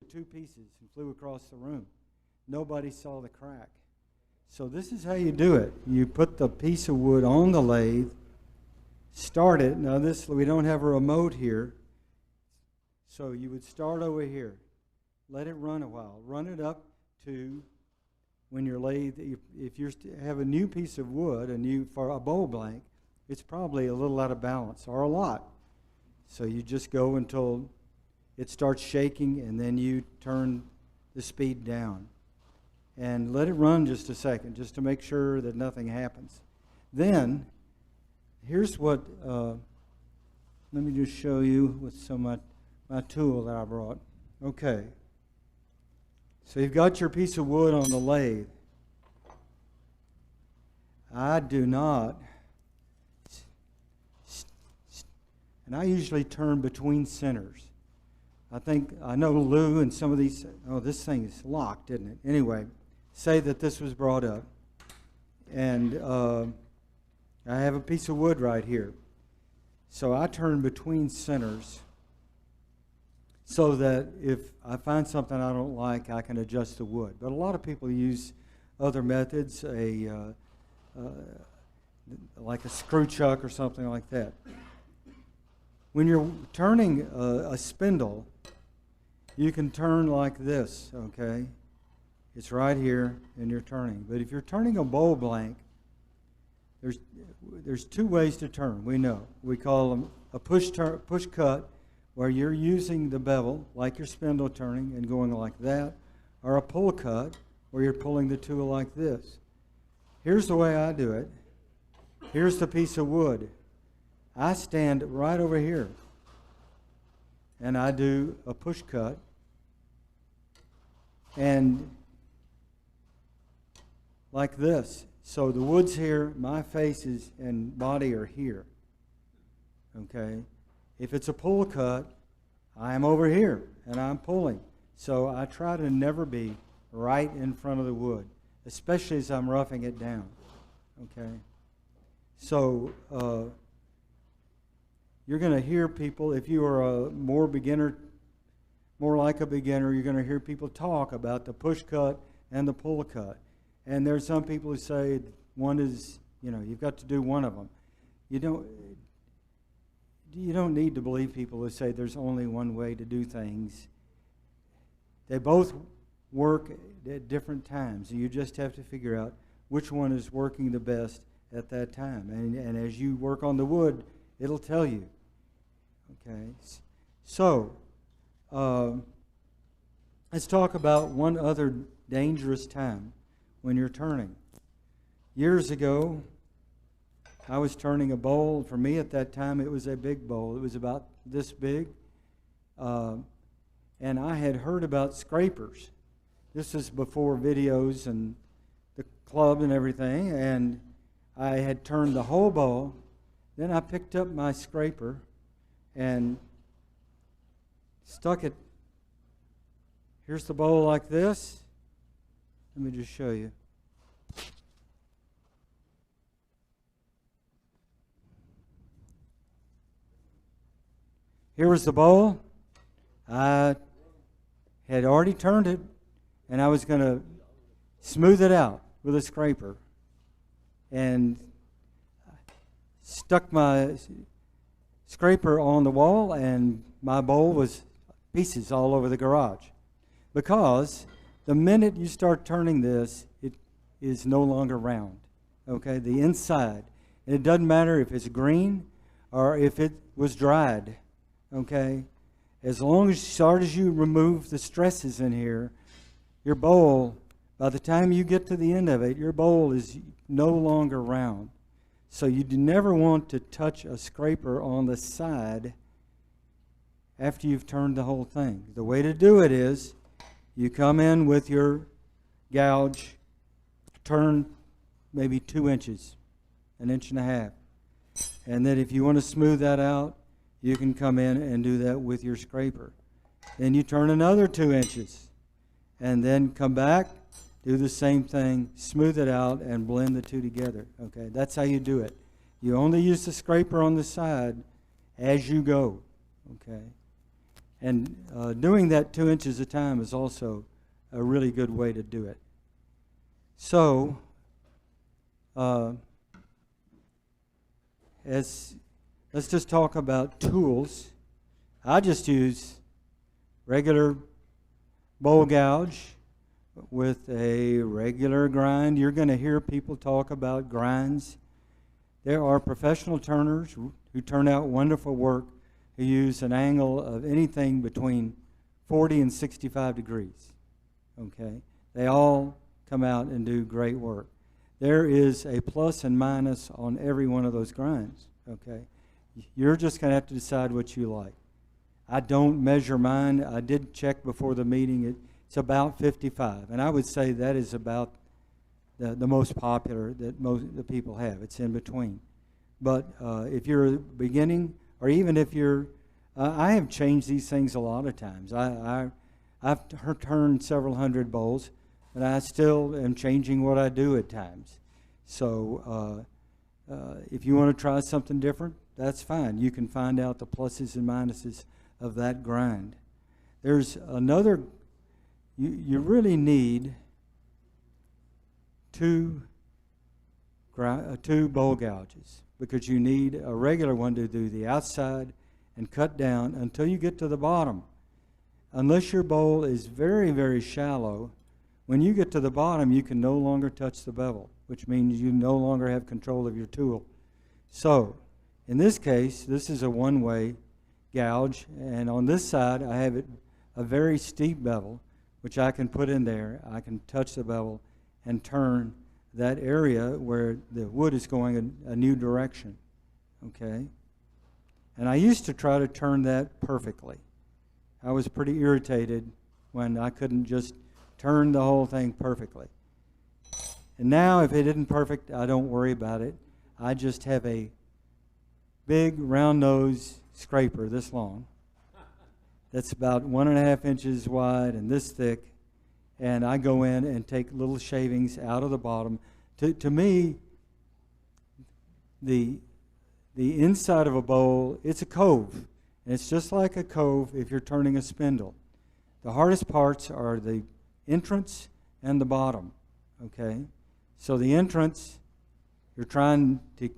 two pieces and flew across the room. Nobody saw the crack. So this is how you do it. You put the piece of wood on the lathe, start it. Now we don't have a remote here, so you would start over here. Let it run a while. Run it up to when your lathe, if you have a new piece of wood, for a bowl blank, it's probably a little out of balance or a lot. So you just go until it starts shaking, and then you turn the speed down. And let it run just a second, just to make sure that nothing happens. Then, here's what, let me just show you with some of my tool that I brought. Okay. So you've got your piece of wood on the lathe. I do not, and I usually turn between centers. I know Lou and some of these, oh, this thing is locked, isn't it? Anyway, say that this was brought up. And I have a piece of wood right here. So I turn between centers so that if I find something I don't like, I can adjust the wood. But a lot of people use other methods, like a screw chuck or something like that. When you're turning a spindle, you can turn like this, okay? It's right here, and you're turning. But if you're turning a bowl blank, there's two ways to turn, we know. We call them a push cut, where you're using the bevel, like your spindle turning, and going like that, or a pull cut, where you're pulling the tool like this. Here's the way I do it. Here's the piece of wood. I stand right over here, and I do a push cut, and like this. So the wood's here, my faces and body are here. Okay? If it's a pull cut, I am over here, and I'm pulling. So I try to never be right in front of the wood, especially as I'm roughing it down. Okay? So you're going to hear people, if you are a more like a beginner, you're going to hear people talk about the push cut and the pull cut. And there's some people who say one is, you've got to do one of them. You don't need to believe people who say there's only one way to do things. They both work at different times. You just have to figure out which one is working the best at that time. And as you work on the wood, it'll tell you. Okay? So, let's talk about one other dangerous time when you're turning. Years ago, I was turning a bowl. For me at that time, it was a big bowl. It was about this big. And I had heard about scrapers. This is before videos and the club and everything. And I had turned the whole bowl. Then I picked up my scraper and stuck it. Here's the bowl like this. Let me just show you. Here was the bowl. I had already turned it, and I was going to smooth it out with a scraper. And stuck my scraper on the wall, and my bowl was pieces all over the garage. Because the minute you start turning this, it is no longer round. Okay, the inside. And it doesn't matter if it's green or if it was dried. Okay, as long as you remove the stresses in here, your bowl, by the time you get to the end of it, your bowl is no longer round. So you do never want to touch a scraper on the side after you've turned the whole thing. The way to do it is you come in with your gouge, turn maybe 2 inches, 1.5 inches. And then if you want to smooth that out, you can come in and do that with your scraper. Then you turn another 2 inches. And then come back, do the same thing, smooth it out, and blend the two together. Okay, that's how you do it. You only use the scraper on the side as you go. Okay. And doing that 2 inches at a time is also a really good way to do it. So, let's just talk about tools. I just use regular bowl gouge with a regular grind. You're going to hear people talk about grinds. There are professional turners who turn out wonderful work who use an angle of anything between 40 and 65 degrees. Okay? They all come out and do great work. There is a plus and minus on every one of those grinds. Okay? You're just going to have to decide what you like. I don't measure mine. I did check before the meeting. It's about 55, and I would say that is about the most popular that most the people have. It's in between. But if you're beginning, or even if you're, I have changed these things a lot of times. I've turned several hundred bowls, and I still am changing what I do at times. So if you want to try something different, that's fine. You can find out the pluses and minuses of that grind. There's another, you really need two bowl gouges, because you need a regular one to do the outside and cut down until you get to the bottom. Unless your bowl is very, very shallow, when you get to the bottom, you can no longer touch the bevel, which means you no longer have control of your tool. So, in this case, this is a one-way gouge, and on this side I have a very steep bevel, which I can put in there. I can touch the bevel and turn that area where the wood is going a new direction. Okay? And I used to try to turn that perfectly. I was pretty irritated when I couldn't just turn the whole thing perfectly. And now if it isn't perfect, I don't worry about it. I just have a big round nose scraper this long that's about 1.5 inches wide and this thick, and I go in and take little shavings out of the bottom. To me, the inside of a bowl, it's a cove, and it's just like a cove if you're turning a spindle. The hardest parts are the entrance and the bottom. Okay, so the entrance, you're trying to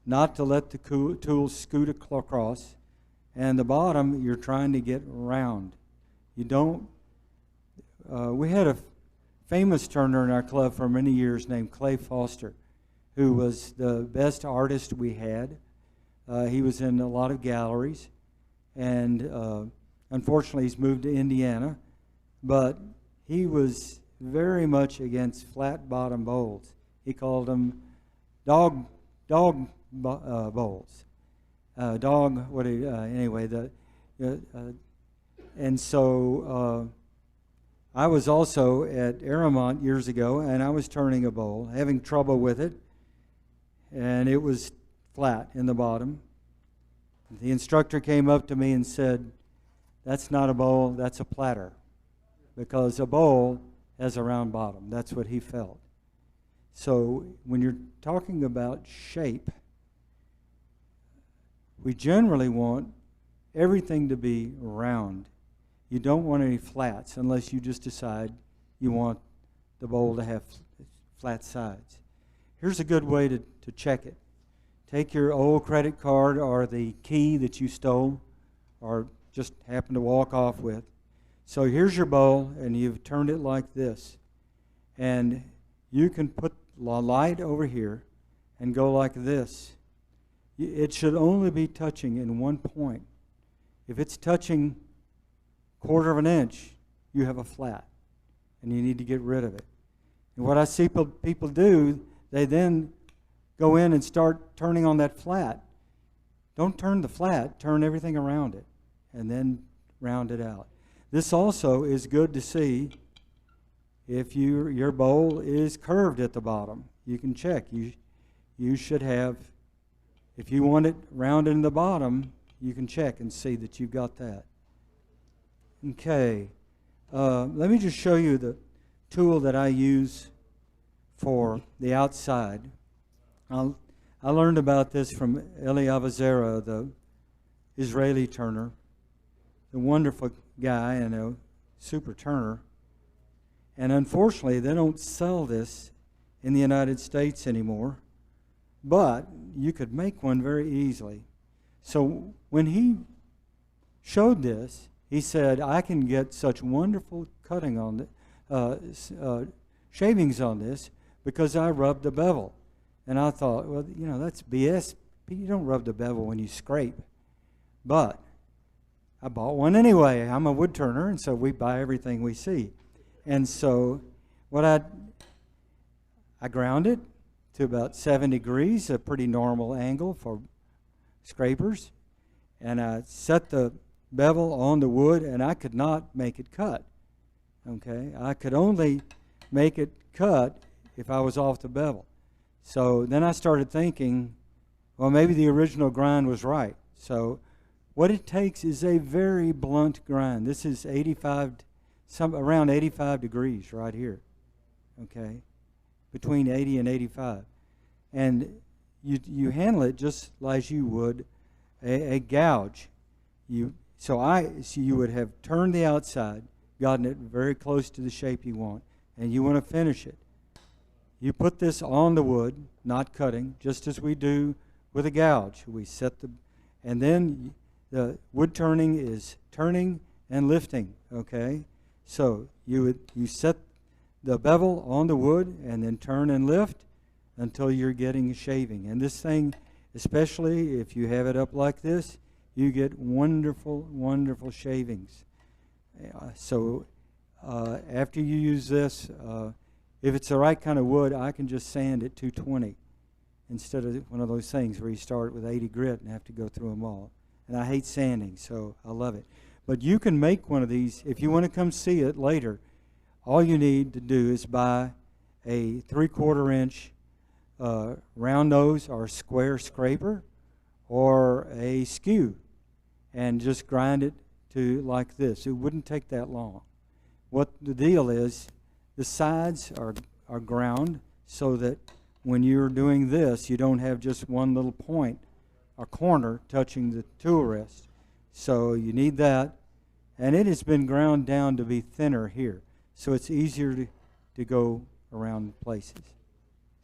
not to let the tool scoot across. And the bottom, you're trying to get round. You don't, we had a famous turner in our club for many years named Clay Foster, who was the best artist we had. He was in a lot of galleries, and unfortunately he's moved to Indiana, but he was very much against flat bottom bowls. He called them dog bowls. Anyway, and so I was also at Aramont years ago, and I was turning a bowl, having trouble with it, and it was flat in the bottom. The instructor came up to me and said, "That's not a bowl, that's a platter," because a bowl has a round bottom. That's what he felt. So when you're talking about shape, we generally want everything to be round. You don't want any flats unless you just decide you want the bowl to have flat sides. Here's a good way to check it. Take your old credit card or the key that you stole or just happened to walk off with. So here's your bowl, and you've turned it like this. And you can put the light over here and go like this. It should only be touching in one point. If it's touching 1/4 of an inch, you have a flat, and you need to get rid of it. And what I see people do, they then go in and start turning on that flat. Don't turn the flat, turn everything around it, and then round it out. This also is good to see if your bowl is curved at the bottom. You can check. You should have. If you want it rounded in the bottom, you can check and see that you've got that. Okay, let me just show you the tool that I use for the outside. I learned about this from Eli Avazera, the Israeli turner. a wonderful guy and a super turner. And unfortunately, they don't sell this in the United States anymore. But you could make one very easily. So when he showed this, he said, I can get such wonderful cutting on shavings on this because I rubbed the bevel. And I thought, well, you know, that's BS. You don't rub the bevel when you scrape. But I bought one anyway. I'm a wood turner, and so we buy everything we see. And so what I ground it to about 7 degrees, a pretty normal angle for scrapers. And I set the bevel on the wood, and I could not make it cut. Okay? I could only make it cut if I was off the bevel. So then I started thinking, well, maybe the original grind was right. So what it takes is a very blunt grind. This is around 85 degrees right here. Okay? Between 80 and 85. And you handle it just like you would a gouge. So you would have turned the outside, gotten it very close to the shape you want, and you want to finish it. You put this on the wood, not cutting, just as we do with a gouge. And then the wood turning is turning and lifting, okay? So you set the bevel on the wood and then turn and lift until you're getting shaving. And this thing, especially if you have it up like this, you get wonderful, wonderful shavings. After you use this, if it's the right kind of wood, I can just sand at 220 instead of one of those things where you start with 80 grit and have to go through them all. And I hate sanding, so I love it. But you can make one of these. If you want to come see it later, all you need to do is buy a 3/4 inch round nose or square scraper or a skew and just grind it to like this. It wouldn't take that long. What the deal is, the sides are ground so that when you're doing this, you don't have just one little point or corner touching the tool rest. So you need that. And it has been ground down to be thinner here. So it's easier to go around places.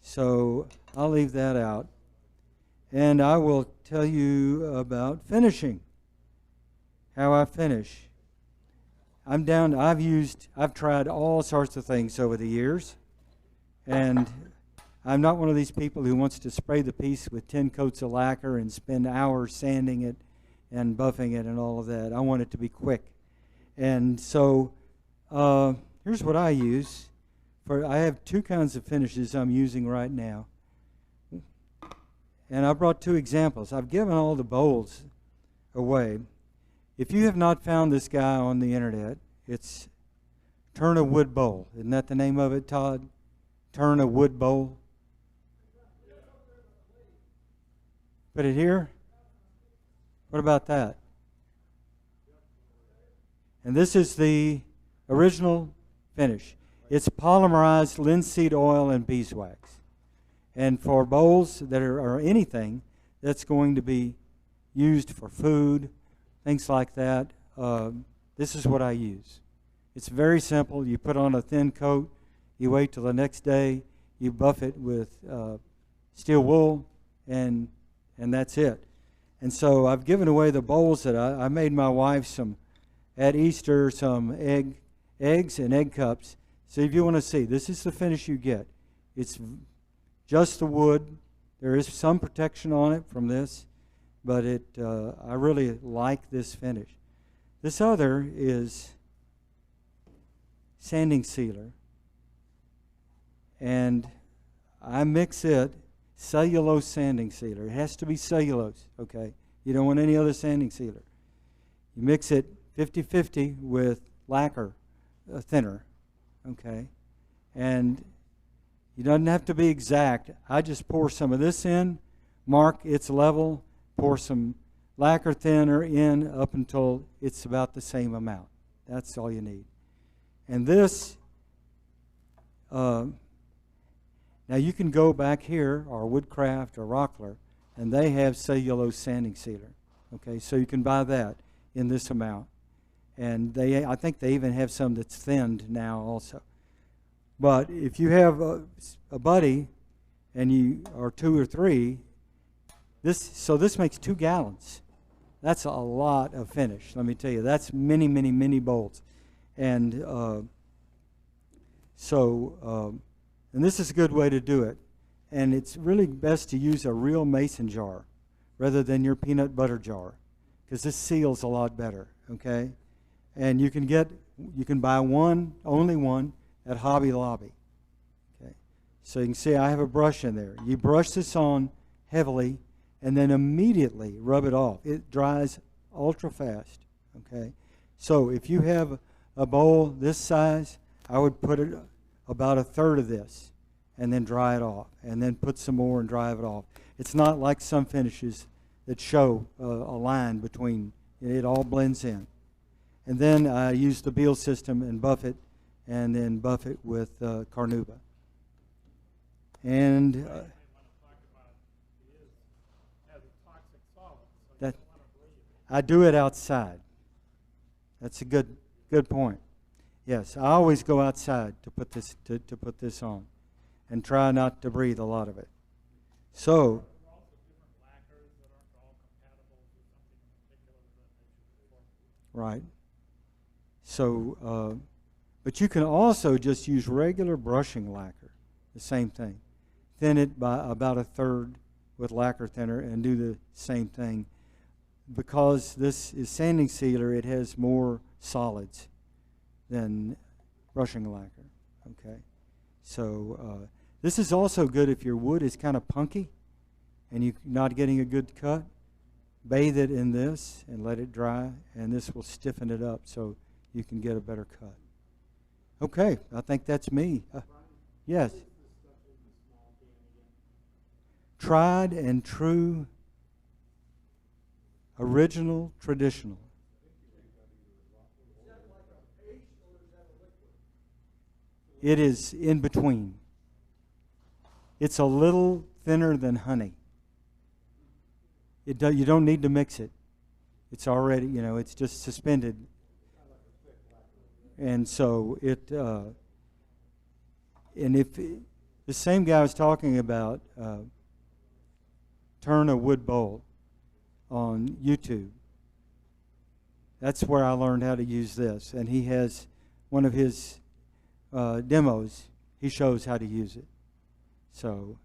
So I'll leave that out. And I will tell you about finishing, how I finish. I've tried all sorts of things over the years. And I'm not one of these people who wants to spray the piece with 10 coats of lacquer and spend hours sanding it and buffing it and all of that. I want it to be quick. And so here's what I use. I have two kinds of finishes I'm using right now. And I brought two examples. I've given all the bowls away. If you have not found this guy on the internet, it's Turn a Wood Bowl. Isn't that the name of it, Todd? Turn a Wood Bowl. Put it here? What about that? And this is the original finish. It's polymerized linseed oil and beeswax. And for bowls that are or anything that's going to be used for food, things like that, this is what I use. It's very simple. You put on a thin coat, you wait till the next day, you buff it with steel wool, and that's it. And so I've given away the bowls that I made my wife at Easter some eggs and egg cups. So if you want to see, this is the finish you get. It's just the wood. There is some protection on it from this, but I really like this finish. This other is sanding sealer, and I mix it cellulose sanding sealer. It has to be cellulose, okay? You don't want any other sanding sealer. You mix it 50-50 with lacquer thinner, okay? And it doesn't have to be exact. I just pour some of this in, mark its level, pour some lacquer thinner in up until it's about the same amount. That's all you need. And this, now you can go back here, or Woodcraft or Rockler, and they have cellulose sanding sealer. Okay, so you can buy that in this amount. And I think they even have some that's thinned now also. But if you have a buddy and you are 2 or 3, this makes 2 gallons. That's a lot of finish, let me tell you. That's many, many, many bowls. And and this is a good way to do it. And it's really best to use a real mason jar rather than your peanut butter jar, because this seals a lot better, okay? And you can buy only one at Hobby Lobby. Okay, so you can see I have a brush in there. You brush this on heavily, and then immediately rub it off. It dries ultra fast. Okay, so if you have a bowl this size, I would put it about a third of this, and then dry it off, and then put some more and dry it off. It's not like some finishes that show a line between. It all blends in. And then I use the Beal system and buff it, and then buff it with Carnauba. And that I do it outside. That's a good point. Yes, I always go outside to put this to put this on, and try not to breathe a lot of it. So. Right. So, but you can also just use regular brushing lacquer, the same thing. Thin it by about a third with lacquer thinner and do the same thing. Because this is sanding sealer, it has more solids than brushing lacquer, okay? So this is also good if your wood is kind of punky and you're not getting a good cut. Bathe it in this and let it dry, and this will stiffen it up so you can get a better cut. Okay, I think that's me. Yes. Tried and true, original, traditional. It is in between. It's a little thinner than honey. You don't need to mix it. It's already, it's just suspended. And so and if the same guy was talking about turn a wood bowl on YouTube. That's where I learned how to use this. And he has one of his demos. He shows how to use it. So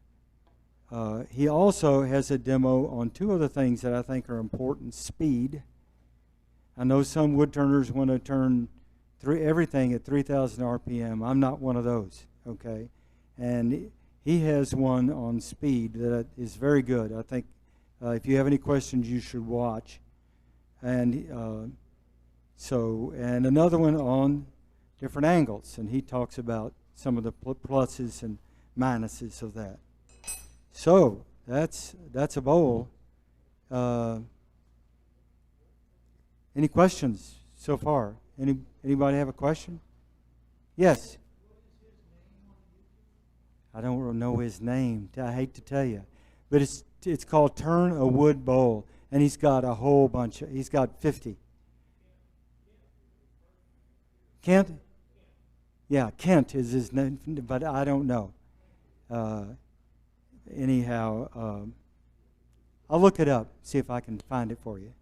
he also has a demo on 2 other things that I think are important. Speed. I know some woodturners want to turn everything at 3,000 RPM. I'm not one of those, okay? And he has one on speed that is very good. I think if you have any questions, you should watch. And and another one on different angles, and he talks about some of the pluses and minuses of that. So that's a bowl. Any questions so far? Anybody have a question? Yes. I don't know his name. I hate to tell you, but it's called Turn a Wood Bowl, and he's got a whole bunch. He's got 50. Kent? Yeah, Kent is his name, but I don't know. Anyhow, I'll look it up, see if I can find it for you.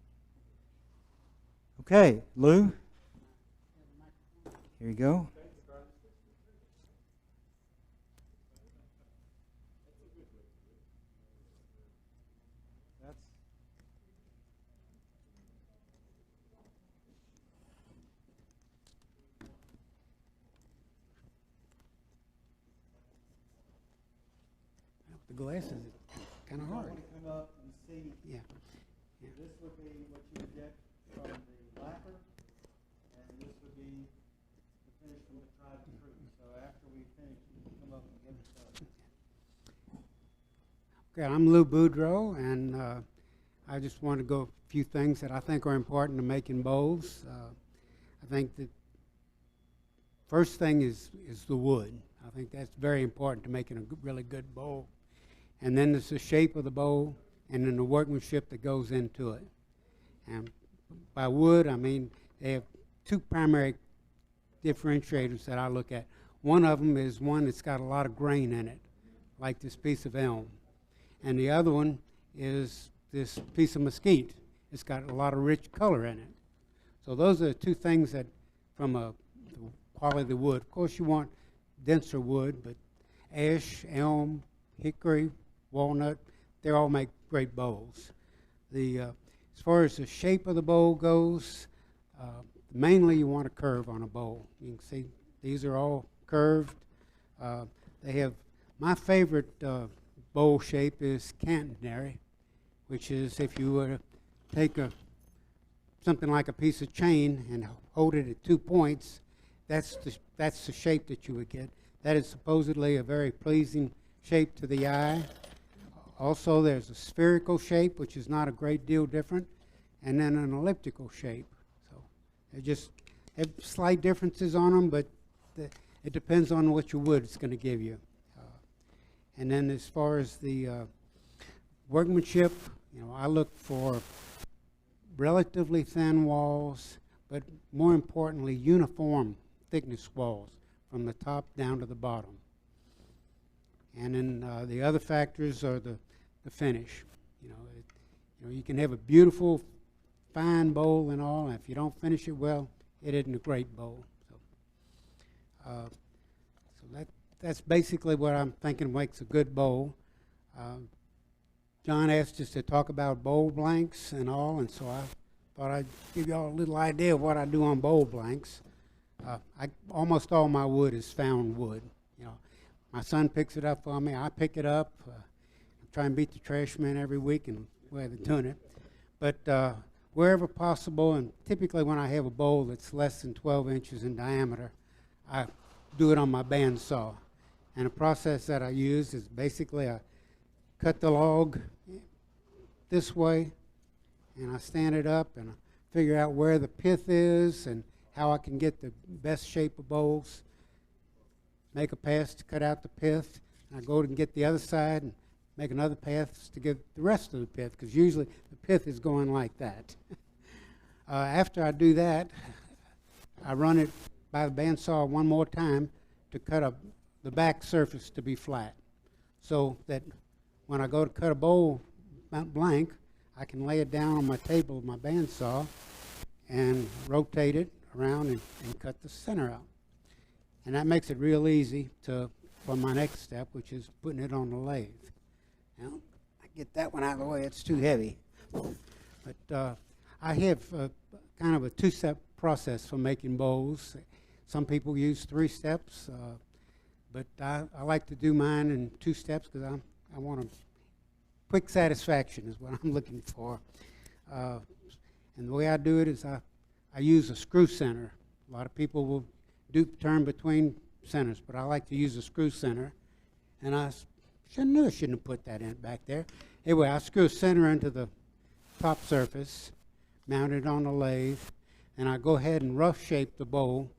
Okay, Lou? Here you go. The glasses is kind of hard. I want to come up and see. Yeah. This would be what you would get from the lacquer, and this would be the finish from the tried and true. So after we finish, you can come up and get it. Okay, I'm Lou Boudreau, and I just want to go a few things that I think are important to making bowls. I think that first thing is the wood. I think that's very important to making a really good bowl. And then there's the shape of the bowl, and then the workmanship that goes into it. And by wood, I mean they have two primary differentiators that I look at. One of them is one that's got a lot of grain in it, like this piece of elm. And the other one is this piece of mesquite. It's got a lot of rich color in it. So those are the two things that, from the quality of the wood. Of course, you want denser wood, but ash, elm, hickory, walnut, they all make great bowls. As far as the shape of the bowl goes, mainly you want a curve on a bowl. You can see these are all curved. They have, my favorite bowl shape is Cantonary, which is if you were to take something like a piece of chain and hold it at 2 points, that's the shape that you would get. That is supposedly a very pleasing shape to the eye. Also, there's a spherical shape, which is not a great deal different, and then an elliptical shape. So they just have slight differences on them, but it depends on what your wood is going to give you. And then as far as the workmanship, I look for relatively thin walls, but more importantly, uniform thickness walls from the top down to the bottom. And then the other factors are the finish. You can have a beautiful, fine bowl and all, and if you don't finish it well, it isn't a great bowl. So that's basically what I'm thinking makes a good bowl. John asked us to talk about bowl blanks and all, and so I thought I'd give you all a little idea of what I do on bowl blanks. Almost all my wood is found wood. My son picks it up for me. I pick it up. I try and beat the trash man every week and where they're doing it. But wherever possible, and typically when I have a bowl that's less than 12 inches in diameter, I do it on my bandsaw. And the process that I use is basically I cut the log this way, and I stand it up, and I figure out where the pith is and how I can get the best shape of bowls. Make a pass to cut out the pith, and I go and get the other side and make another pass to get the rest of the pith, because usually the pith is going like that. After I do that, I run it by the bandsaw one more time to cut the back surface to be flat, so that when I go to cut a bowl blank, I can lay it down on my table with my bandsaw and rotate it around and cut the center out. And that makes it real easy for my next step, which is putting it on the lathe. Now, I get that one out of the way. It's too heavy. But I have kind of a two-step process for making bowls. Some people use 3 steps, but I like to do mine in 2 steps because I want a quick satisfaction is what I'm looking for. And the way I do it is I use a screw center. A lot of people will turn between centers, but I like to use a screw center. And I shouldn't have put that in back there. Anyway, I screw a center into the top surface, mount it on the lathe, and I go ahead and rough shape the bowl,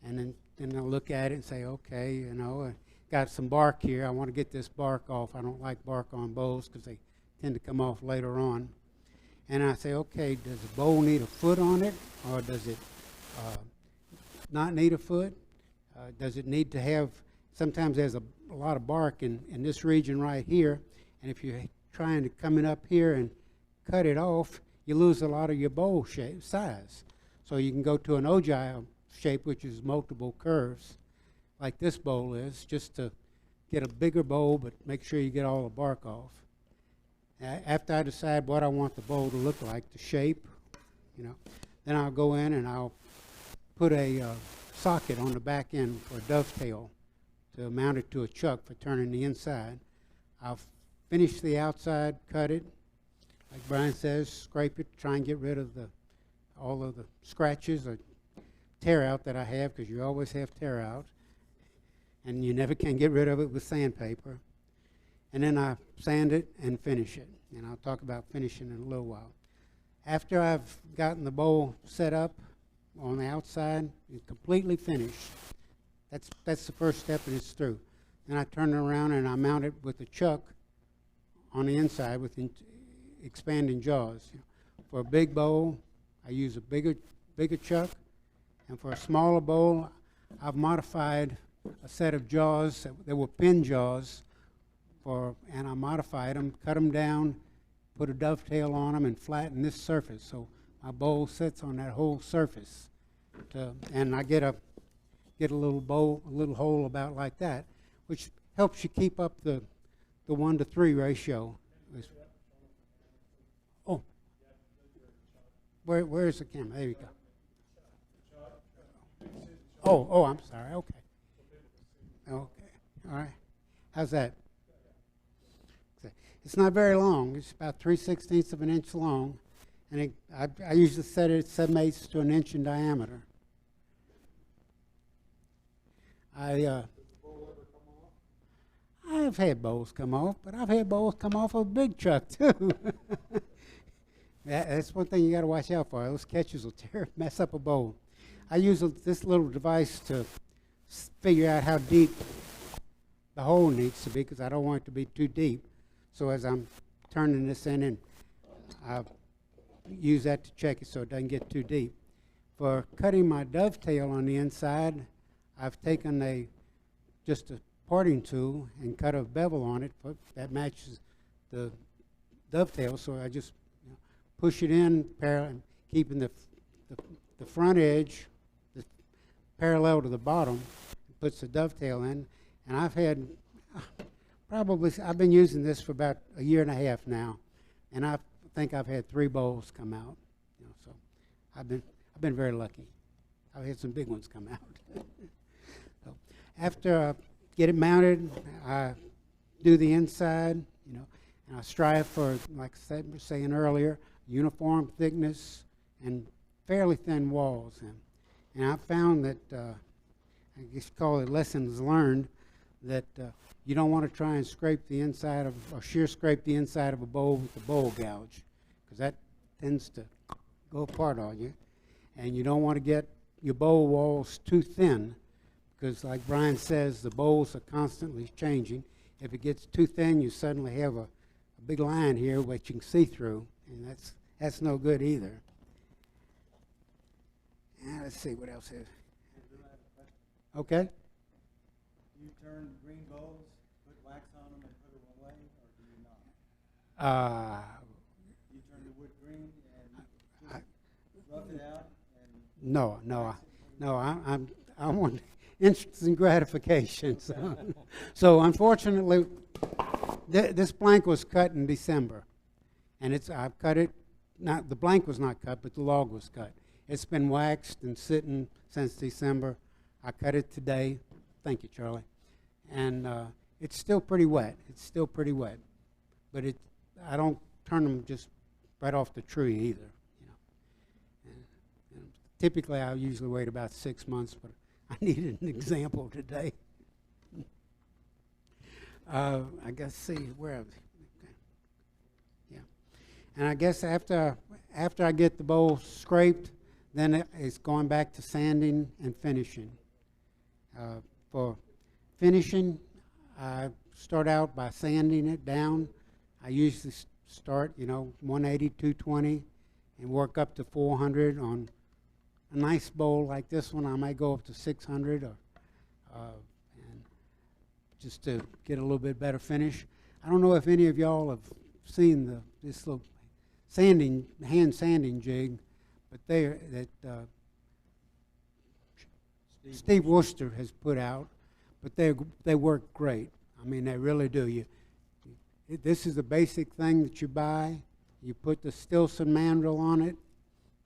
and then I look at it and say, okay, I got some bark here. I want to get this bark off. I don't like bark on bowls because they tend to come off later on. And I say, okay, does the bowl need a foot on it, or does it not need a foot? Does it need to have, sometimes there's a lot of bark in this region right here, and if you're trying to come in up here and cut it off, you lose a lot of your bowl shape size. So you can go to an ogive shape, which is multiple curves, like this bowl is, just to get a bigger bowl, but make sure you get all the bark off. After I decide what I want the bowl to look like, the shape, then I'll go in and I'll put a socket on the back end for a dovetail to mount it to a chuck for turning the inside. I'll finish the outside, cut it, like Brian says, scrape it, try and get rid of all of the scratches or tear out that I have, because you always have tear out, and you never can get rid of it with sandpaper. And then I sand it and finish it, and I'll talk about finishing in a little while. After I've gotten the bowl set up on the outside and completely finished, that's the first step, and it's through. Then I turn it around and I mount it with a chuck on the inside with expanding jaws. For a big bowl, I use a bigger chuck, And for a smaller bowl, I've modified a set of jaws that were pin jaws, and I modified them, cut them down, put a dovetail on them, and flatten this surface so my bowl sits on that whole surface. And I get a little bowl, a little hole about like that, which helps you keep up the 1-to-3 ratio. Oh, where's the camera? There you go. Oh, I'm sorry. Okay. All right. How's that? It's not very long. It's about 3/16 of an inch long, and I usually set it at 7/8 to an inch in diameter. I've had bowls come off, but I've had bowls come off of a big truck too. That's one thing you got to watch out for. Those catches will mess up a bowl. I use this little device to figure out how deep the hole needs to be, because I don't want it to be too deep. So as I'm turning this in, and I use that to check it so it doesn't get too deep. For cutting my dovetail on the inside, I've taken just a parting tool and cut a bevel on it that matches the dovetail. So I just push it in, keeping the front edge parallel to the bottom, puts the dovetail in. And I've been using this for about a year and a half now, and I think I've had 3 bowls come out. So I've been very lucky. I've had some big ones come out. So after I get it mounted, I do the inside, and I strive for, like I was saying earlier, uniform thickness and fairly thin walls. And I found that, I guess you call it lessons learned, that you don't want to try and scrape the inside of, or shear scrape the inside of a bowl with a bowl gouge, because that tends to go apart on you. And you don't want to get your bowl walls too thin, because like Brian says, the bowls are constantly changing. If it gets too thin, you suddenly have a big line here which you can see through, and that's no good either. Let's see what else is. Okay. Do you turn green bowls, put wax on them, and put them away, or do you not? You turn the wood green and rough it out? And I want instant gratification. So unfortunately, this blank was cut in December, and I've cut it. Not the blank was not cut, but the log was cut. It's been waxed and sitting since December. I cut it today. Thank you, Charlie. And it's still pretty wet. But I don't turn them just right off the tree either. And typically, I usually wait about 6 months, but I needed an example today. I guess, see, where are they? Okay. Yeah. And I guess after I get the bowl scraped, then it's going back to sanding and finishing. For finishing, I start out by sanding it down. I usually start, 180, 220, and work up to 400. On a nice bowl like this one, I might go up to 600, and just to get a little bit better finish. I don't know if any of y'all have seen this little hand sanding jig, but Steve Worcester has put out, but they work great. I mean, they really do. This is a basic thing that you buy. You put the Stilson mandrel on it,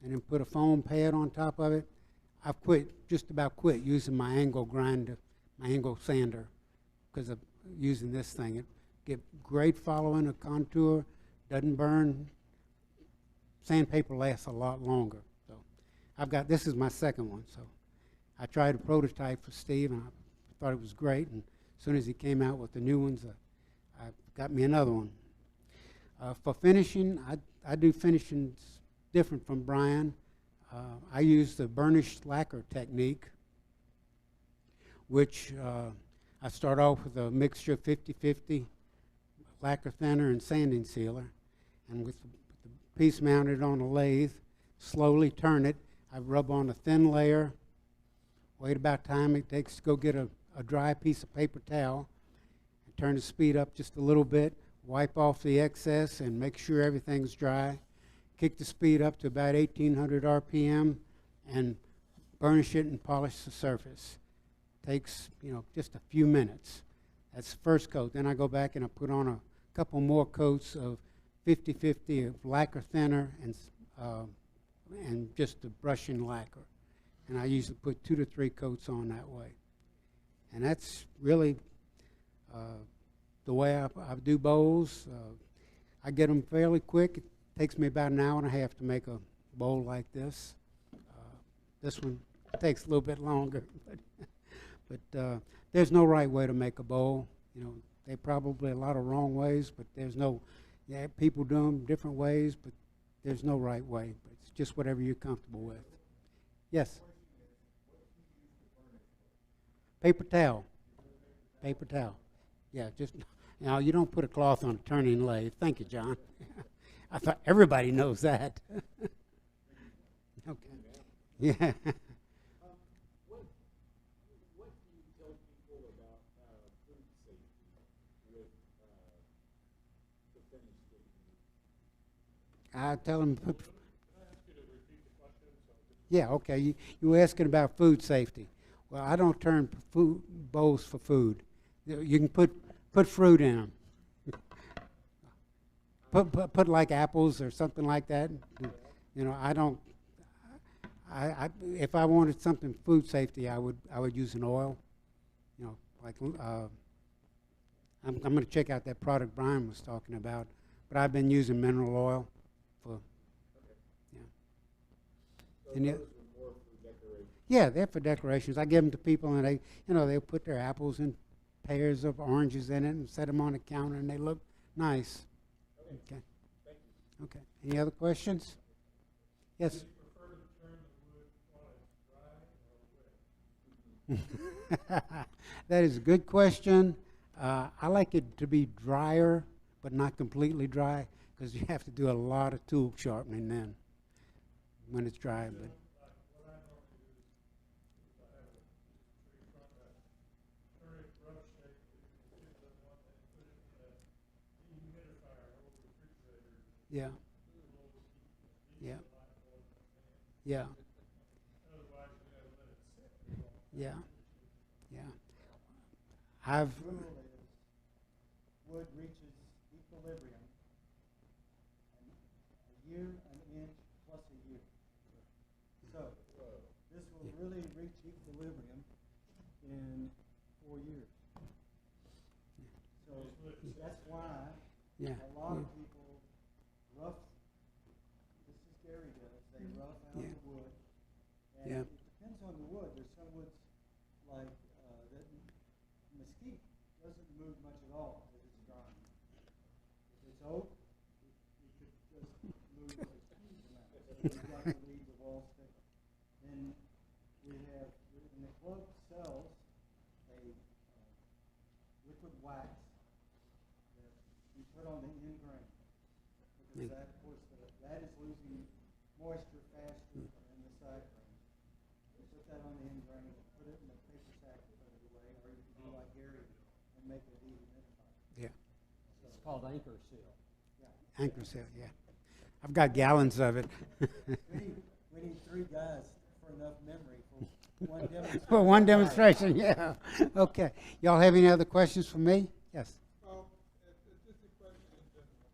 and then put a foam pad on top of it. I've just about quit using my angle grinder, my angle sander, because of using this thing. It get great following of contour, doesn't burn. Sandpaper lasts a lot longer. So this is my second one. So I tried a prototype for Steve, and I thought it was great. And as soon as he came out with the new ones, I got me another one. For finishing, I do finishing different from Brian. I use the burnished lacquer technique, which I start off with a mixture of 50-50 lacquer thinner and sanding sealer, and with the piece mounted on a lathe, slowly turn it. I rub on a thin layer wait about time it takes to go get a dry piece of paper towel, and turn the speed up just a little bit, wipe off the excess and make sure everything's dry. Kick the speed up to about 1800 RPM and burnish it and polish the surface. Takes, just a few minutes. That's the first coat. Then I go back and I put on a couple more coats of 50-50 of lacquer thinner and just the brushing lacquer. And I usually put 2 to 3 coats on that way. And that's really the way I do bowls. I get them fairly quick. It takes me about an hour and a half to make a bowl like this. This one takes a little bit longer. But there's no right way to make a bowl. There are probably a lot of wrong ways, but there's no, people do them different ways, but there's no right way. But it's just whatever you're comfortable with. Yes? Paper towel. Paper towel. Yeah, just, you don't put a cloth on a turning lathe. Thank you, John. I thought everybody knows that. Okay. Yeah. I tell them. Yeah, okay. You were asking about food safety. Well, I don't turn bowls for food. You can put fruit in them. Put like apples or something like that. I don't. If I wanted something food safety, I would use an oil. I'm going to check out that product Brian was talking about, but I've been using mineral oil. Yeah, they're for decorations. I give them to people, and they put their apples and pears of oranges in it and set them on the counter, and they look nice. Okay. Thank you. Okay. Any other questions? Yes. Do you prefer to turn the wood while it's dry or wet? That is a good question. I like it to be drier, but not completely dry, because you have to do a lot of tool sharpening then when it's dry. But yeah. Yeah. Yeah. Yeah. Yeah. Wood reaches equilibrium a year, an inch, plus a year. So this will really reach equilibrium in 4 years. So that's why a lot of people rough. This is Gary does. They rough out the wood, and it depends on the wood. There's some woods like that mesquite doesn't move much at all if it's drying. If it's oak, it could just move a huge amount. So you've got to leave the wall stick. Then we have, and the club sells a liquid wax that you put on the end grain. Because that, of course, that is losing moisture faster than the side grain. You put that on the end grain, put it in a paper sack and put it away, or you can do like Gary and make a dehumidifier. Yeah. So it's called anchor seal. Yeah. Anchor seal, yeah. I've got gallons of it. we need 3 guys for enough memory for one demonstration. For one demonstration, yeah. Okay. Y'all have any other questions for me? Yes. Just a question in general.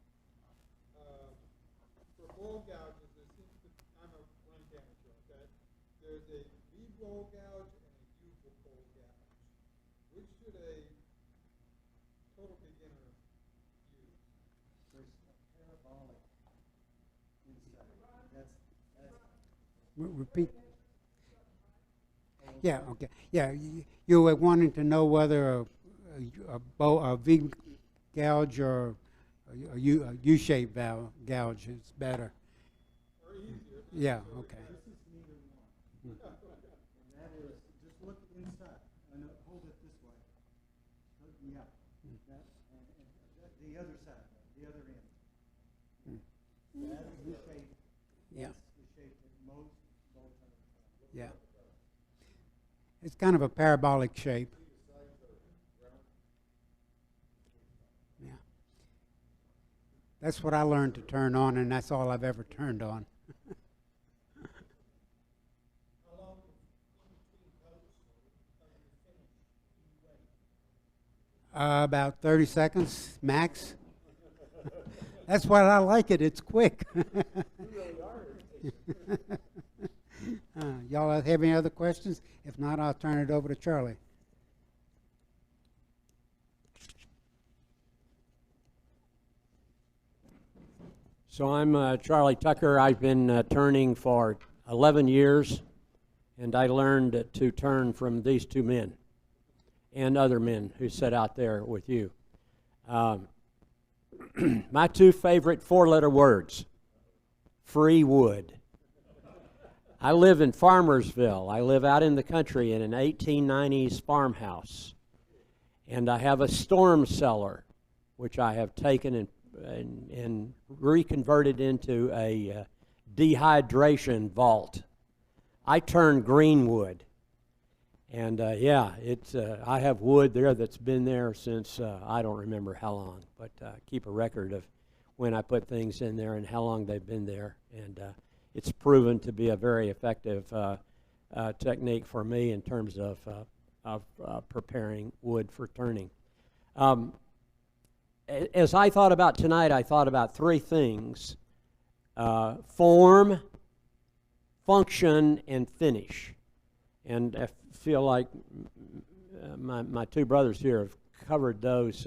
For bowl gouges, there seems to, I'm a blank amateur, okay? There's a V-bowl gouge and a U-bowl gouge. Which should a total beginner use? There's a parabolic inside. That's Repeat. Yeah, okay. Yeah, you were wanting to know whether a V gouge or a U-shaped gouge is better. Or easier. Yeah, okay. This is neither one. And that is, just look inside. And hold it this way. Yeah. That, and the other side, the other end. That is the shape. Yeah. That's the shape that most Woodturners have. Yeah. It's kind of a parabolic shape. Yeah. That's what I learned to turn on, and that's all I've ever turned on. About 30 seconds max. That's why I like it. It's quick. Y'all have any other questions? If not, I'll turn it over to Charlie. So I'm Charlie Tucker. I've been turning for 11 years, and I learned to turn from these two men and other men who sit out there with you. My two favorite four-letter words: free wood. I live in Farmersville. I live out in the country in an 1890s farmhouse. And I have a storm cellar, which I have taken and reconverted into a dehydration vault. I turn green wood. And yeah, I have wood there that's been there since I don't remember how long, but keep a record of when I put things in there and how long they've been there. And it's proven to be a very effective technique for me in terms of preparing wood for turning. As I thought about tonight, I thought about three things: form, function, and finish. And I feel like my two brothers here have covered those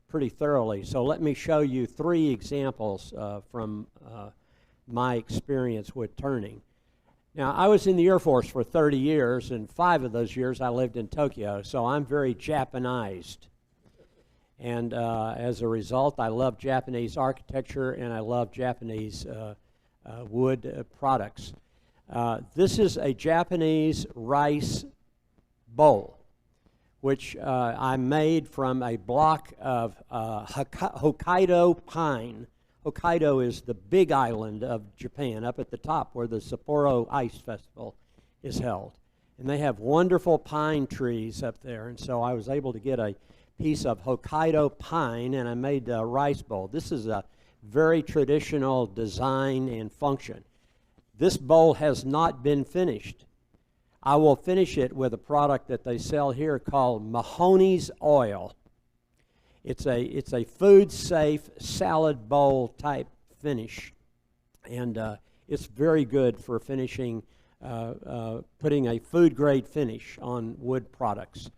pretty thoroughly. So let me show you three examples from my experience with turning. Now, I was in the Air Force for 30 years, and 5 of those years I lived in Tokyo, so I'm very Japanized. And as a result, I love Japanese architecture, and I love Japanese wood products. This is a Japanese rice bowl, which I made from a block of Hokkaido pine. Hokkaido is the big island of Japan, up at the top where the Sapporo Ice Festival is held. And they have wonderful pine trees up there, and so I was able to get a piece of Hokkaido pine, and I made a rice bowl. This is a very traditional design and function. This bowl has not been finished. I will finish it with a product that they sell here called Mahoney's Oil. It's a food-safe salad bowl type finish, and it's very good for finishing, putting a food-grade finish on wood products.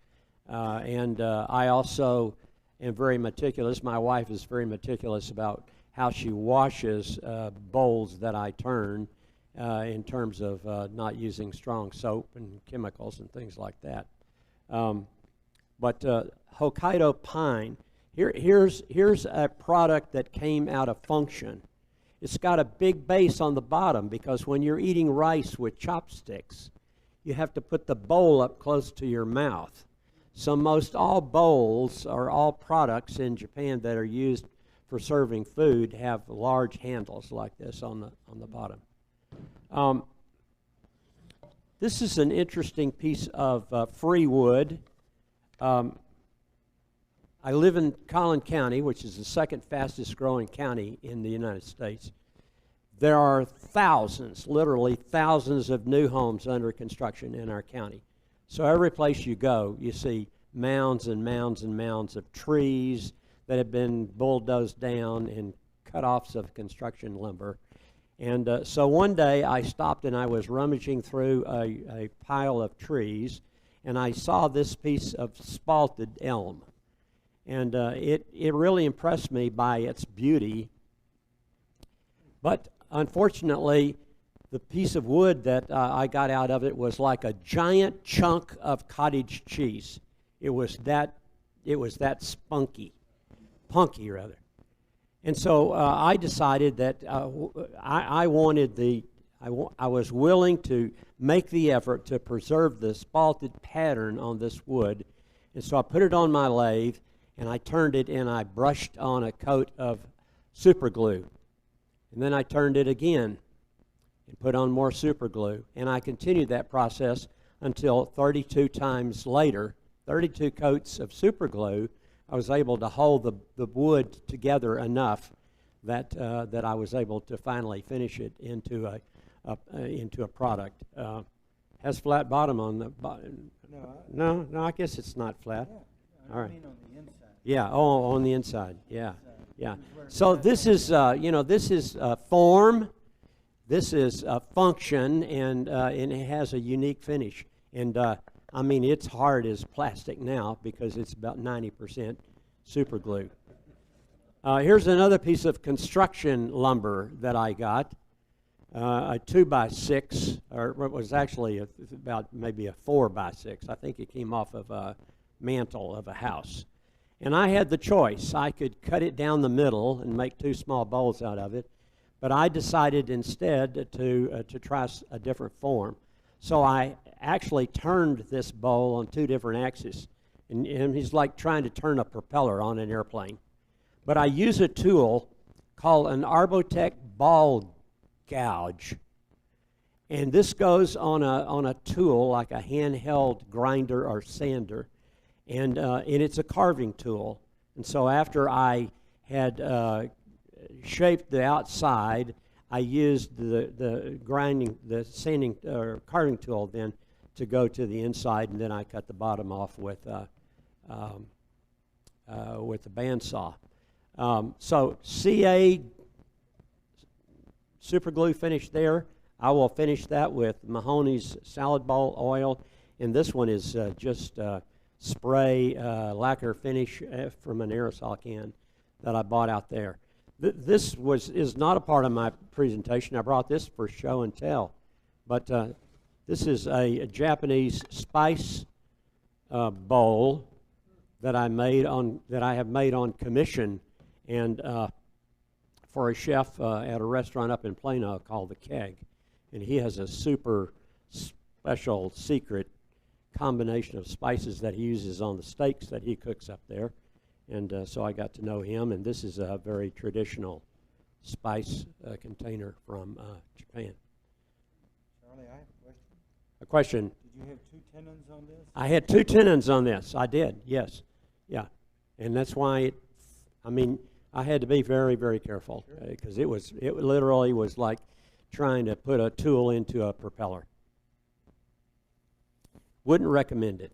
And I also am very meticulous. My wife is very meticulous about how she washes bowls that I turn in terms of not using strong soap and chemicals and things like that. But Hokkaido pine, here's a product that came out of function. It's got a big base on the bottom because when you're eating rice with chopsticks, you have to put the bowl up close to your mouth. So most all bowls or all products in Japan that are used for serving food have large handles like this on the bottom. This is an interesting piece of free wood. I live in Collin County, which is the second fastest growing county in the United States. There are thousands, literally thousands of new homes under construction in our county. So every place you go, you see mounds and mounds and mounds of trees that have been bulldozed down and cut-offs of construction lumber. And so one day I stopped and I was rummaging through a pile of trees, and I saw this piece of spalted elm. And it really impressed me by its beauty. But unfortunately, the piece of wood that I got out of it was like a giant chunk of cottage cheese. It was that punky rather. And so I decided that I was willing to make the effort to preserve the spalted pattern on this wood. And so I put it on my lathe, and I turned it, and I brushed on a coat of super glue. And then I turned it again and put on more super glue. And I continued that process until 32 times later, 32 coats of super glue, I was able to hold the wood together enough that that I was able to finally finish it into a product. Has flat bottom on the bottom. No, I guess it's not flat. Yeah, All right. mean on the inside. Yeah, on the inside. Yeah, yeah. So this is, this is form, this is function, and it has a unique finish. And I mean, it's hard as plastic now because it's about 90% super glue. Here's another piece of construction lumber that I got. A 2x6, or it was actually about maybe a 4x6. I think it came off of a mantle of a house. And I had the choice. I could cut it down the middle and make two small bowls out of it, but I decided instead to try a different form. So I actually turned this bowl on two different axes, and it's like trying to turn a propeller on an airplane. But I use a tool called an Arbotech ball gouge, and this goes on a tool like a handheld grinder or sander, and it's a carving tool. And so after I had shaped the outside, I used the sanding or carving tool then to go to the inside, and then I cut the bottom off with the bandsaw. So CA super glue finish there. I will finish that with Mahoney's salad bowl oil, and this one is just spray lacquer finish from an aerosol can that I bought out there. This is not a part of my presentation. I brought this for show and tell, but this is a Japanese spice bowl that I have made on commission, and for a chef at a restaurant up in Plano called The Keg, and he has a super special secret combination of spices that he uses on the steaks that he cooks up there. And so I got to know him, and this is a very traditional spice container from Japan. Charlie, I have a question. A question? Did you have two tenons on this? I had two tenons on this. I did, yes. Yeah. And that's why I had to be very, very careful because it literally was like trying to put a tool into a propeller. Wouldn't recommend it.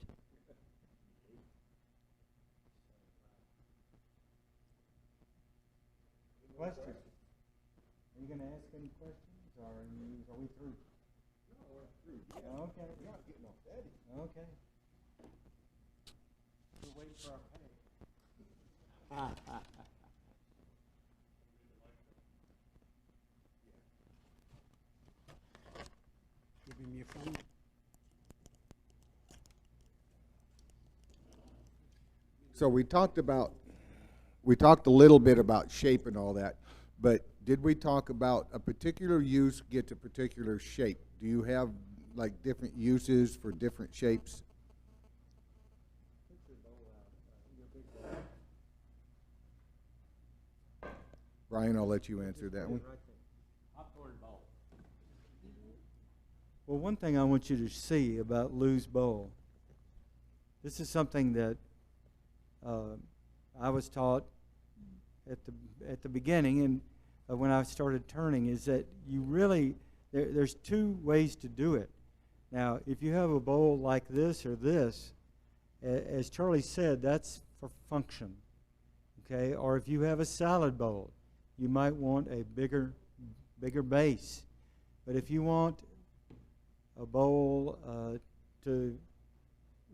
Questions? Are you going to ask any questions, or are we through? No, we're through. Okay. We're not getting off that. Okay. We're waiting for our pay. Give me your phone. So we talked a little bit about shape and all that, but did we talk about a particular use gets a particular shape? Do you have like different uses for different shapes? Brian, I'll let you answer that one. Well, one thing I want you to see about Lou's bowl, this is something that I was taught at the beginning, and when I started turning, is that you really there's two ways to do it. Now, if you have a bowl like this or this, as Charlie said, that's for function, okay? Or if you have a salad bowl, you might want a bigger base. But if you want a bowl to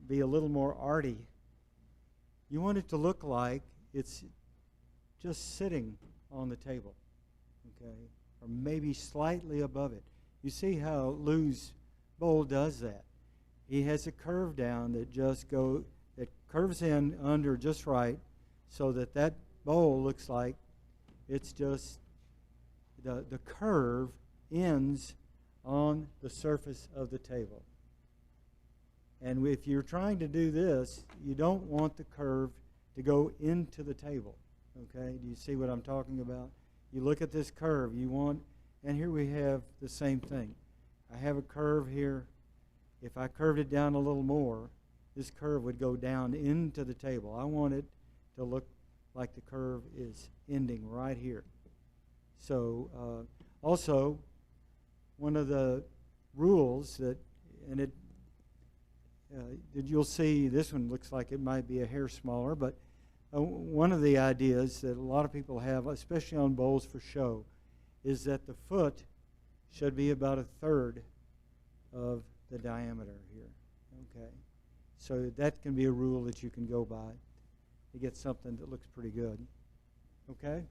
be a little more arty, you want it to look like it's just sitting on the table, okay, or maybe slightly above it. You see how Lou's bowl does that. He has a curve down that curves in under just right, so that bowl looks like it's just the curve ends on the surface of the table. And if you're trying to do this, you don't want the curve to go into the table. Okay? Do you see what I'm talking about? You look at this curve, and here we have the same thing. I have a curve here, If I curved it down a little more, this curve would go down into the table. I want it to look like the curve is ending right here. So also, one of the rules that, and that you'll see, this one looks like it might be a hair smaller, but one of the ideas that a lot of people have, especially on bowls for show, is that the foot should be about a third of the diameter here. Okay, so that can be a rule that you can go by to get something that looks pretty good. Okay?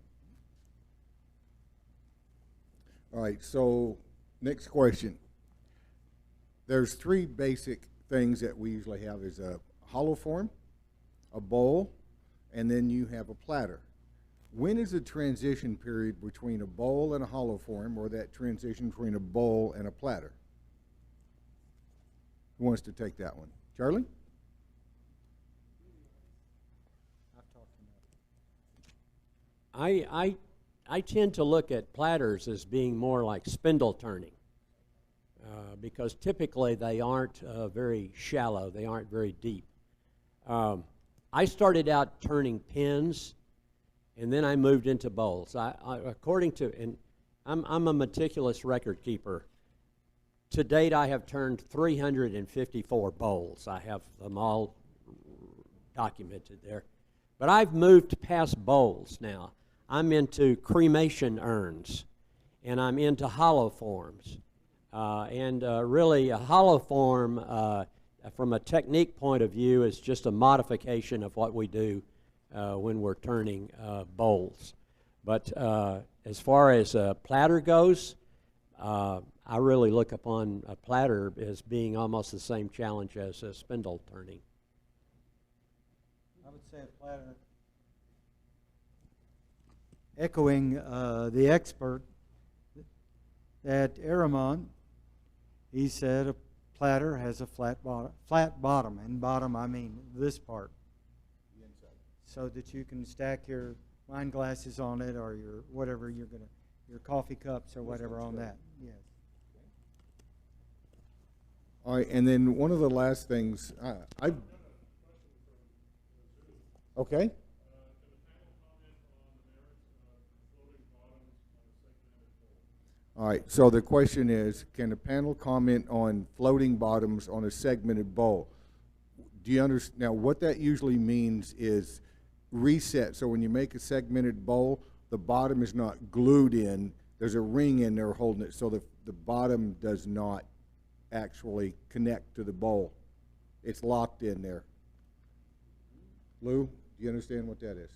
All right, so next question. There's three basic things that we usually have is a hollow form, a bowl, and then you have a platter. When is the transition period between a bowl and a hollow form, or that transition between a bowl and a platter? Who wants to take that one? Charlie? I tend to look at platters as being more like spindle turning because typically they aren't very shallow. They aren't very deep. I started out turning pins, and then I moved into bowls. According to, and I'm a meticulous record keeper. To date, I have turned 354 bowls. I have them all documented there. But I've moved past bowls now. I'm into cremation urns, and I'm into hollow forms. Really, a hollow form, from a technique point of view, is just a modification of what we do when we're turning bowls. But as far as a platter goes, I really look upon a platter as being almost the same challenge as a spindle turning. I would say a platter. Echoing the expert at Aramon, he said a platter has a flat bottom. And bottom, I mean this part, The inside. so that you can stack your wine glasses on it, or your whatever you're gonna, your coffee cups or whatever on that. Yes. All right, and then one of the last things, okay. All right, so the question is, can the panel comment on floating bottoms on a segmented bowl? Do you understand? Now, what that usually means is reset. So when you make a segmented bowl, the bottom is not glued in. There's a ring in there holding it, so the bottom does not actually connect to the bowl. It's locked in there. Lou, do you understand what that is?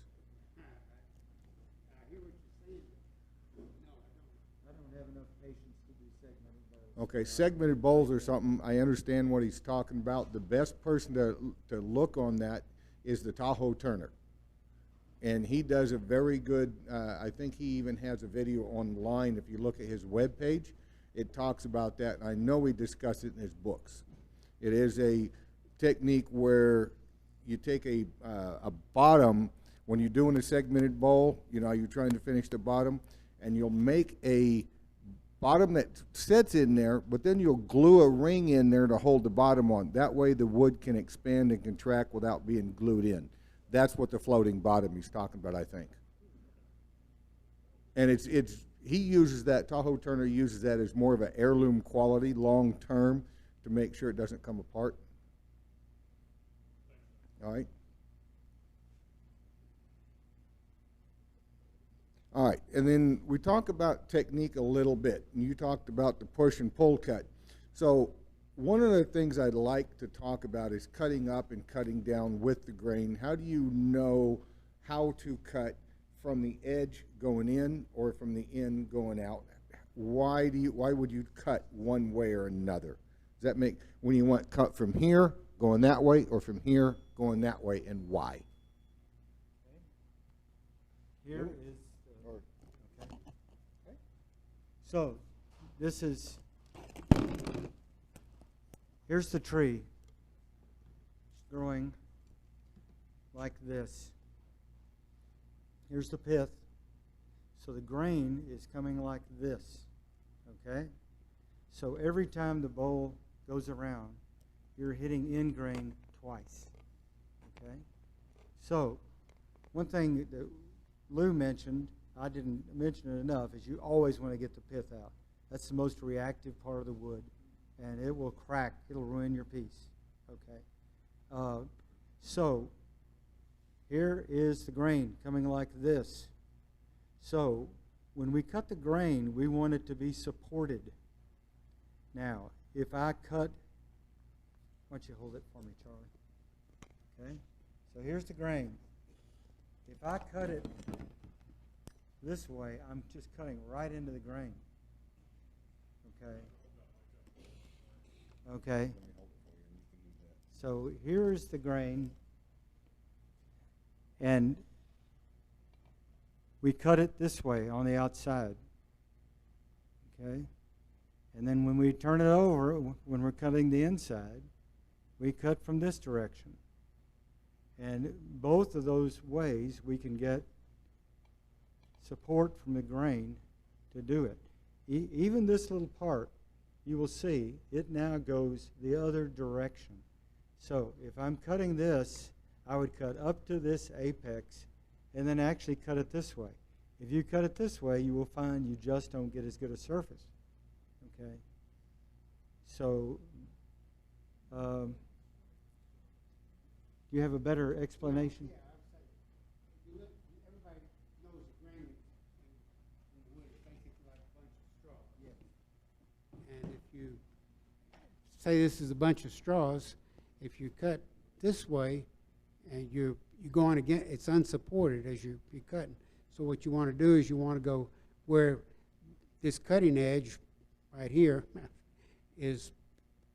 Okay, segmented bowls or something, I understand what he's talking about. The best person to look on that is the Tahoe Turner. And he does a very good, I think he even has a video online. If you look at his webpage, it talks about that. And I know he discussed it in his books. It is a technique where you take a bottom, when you're doing a segmented bowl, you know, you're trying to finish the bottom, and you'll make a bottom that sits in there, but then you'll glue a ring in there to hold the bottom on. That way the wood can expand and contract without being glued in. That's what the floating bottom he's talking about, I think. And he uses that, Tahoe Turner uses that as more of an heirloom quality, long term, to make sure it doesn't come apart. All right. All right, and then we talk about technique a little bit, and you talked about the push and pull cut. So one of the things I'd like to talk about is cutting up and cutting down with the grain. How do you know how to cut from the edge going in or from the end going out? Why would you cut one way or another? Does that make, when you want cut from here going that way or from here going that way, and why? Here is. So, here's the tree growing like this. Here's the pith. So the grain is coming like this, okay? So every time the bowl goes around, you're hitting end grain twice. Okay? So, one thing that Lou mentioned, I didn't mention it enough, is you always want to get the pith out. That's the most reactive part of the wood, and it will crack. It'll ruin your piece. Okay? So, here is the grain coming like this. So, when we cut the grain, we want it to be supported. Now, if I cut, why don't you hold it for me, Charlie? Okay? So here's the grain. If I cut it this way, I'm just cutting right into the grain. Okay? Okay? So here's the grain, and we cut it this way on the outside. Okay? And then when we turn it over, when we're cutting the inside, we cut from this direction. And both of those ways we can get support from the grain to do it. Even this little part, you will see, it now goes the other direction. So if I'm cutting this, I would cut up to this apex and then actually cut it this way. If you cut it this way, you will find you just don't get as good a surface. Okay? So, do you have a better explanation? Yeah, I would say, if you look, everybody knows the grain in wood is basically like a bunch of straw. Yeah. And if you say this is a bunch of straws, if you cut this way and you're going again, it's unsupported as you're cutting. So what you want to do is you want to go where this cutting edge right here is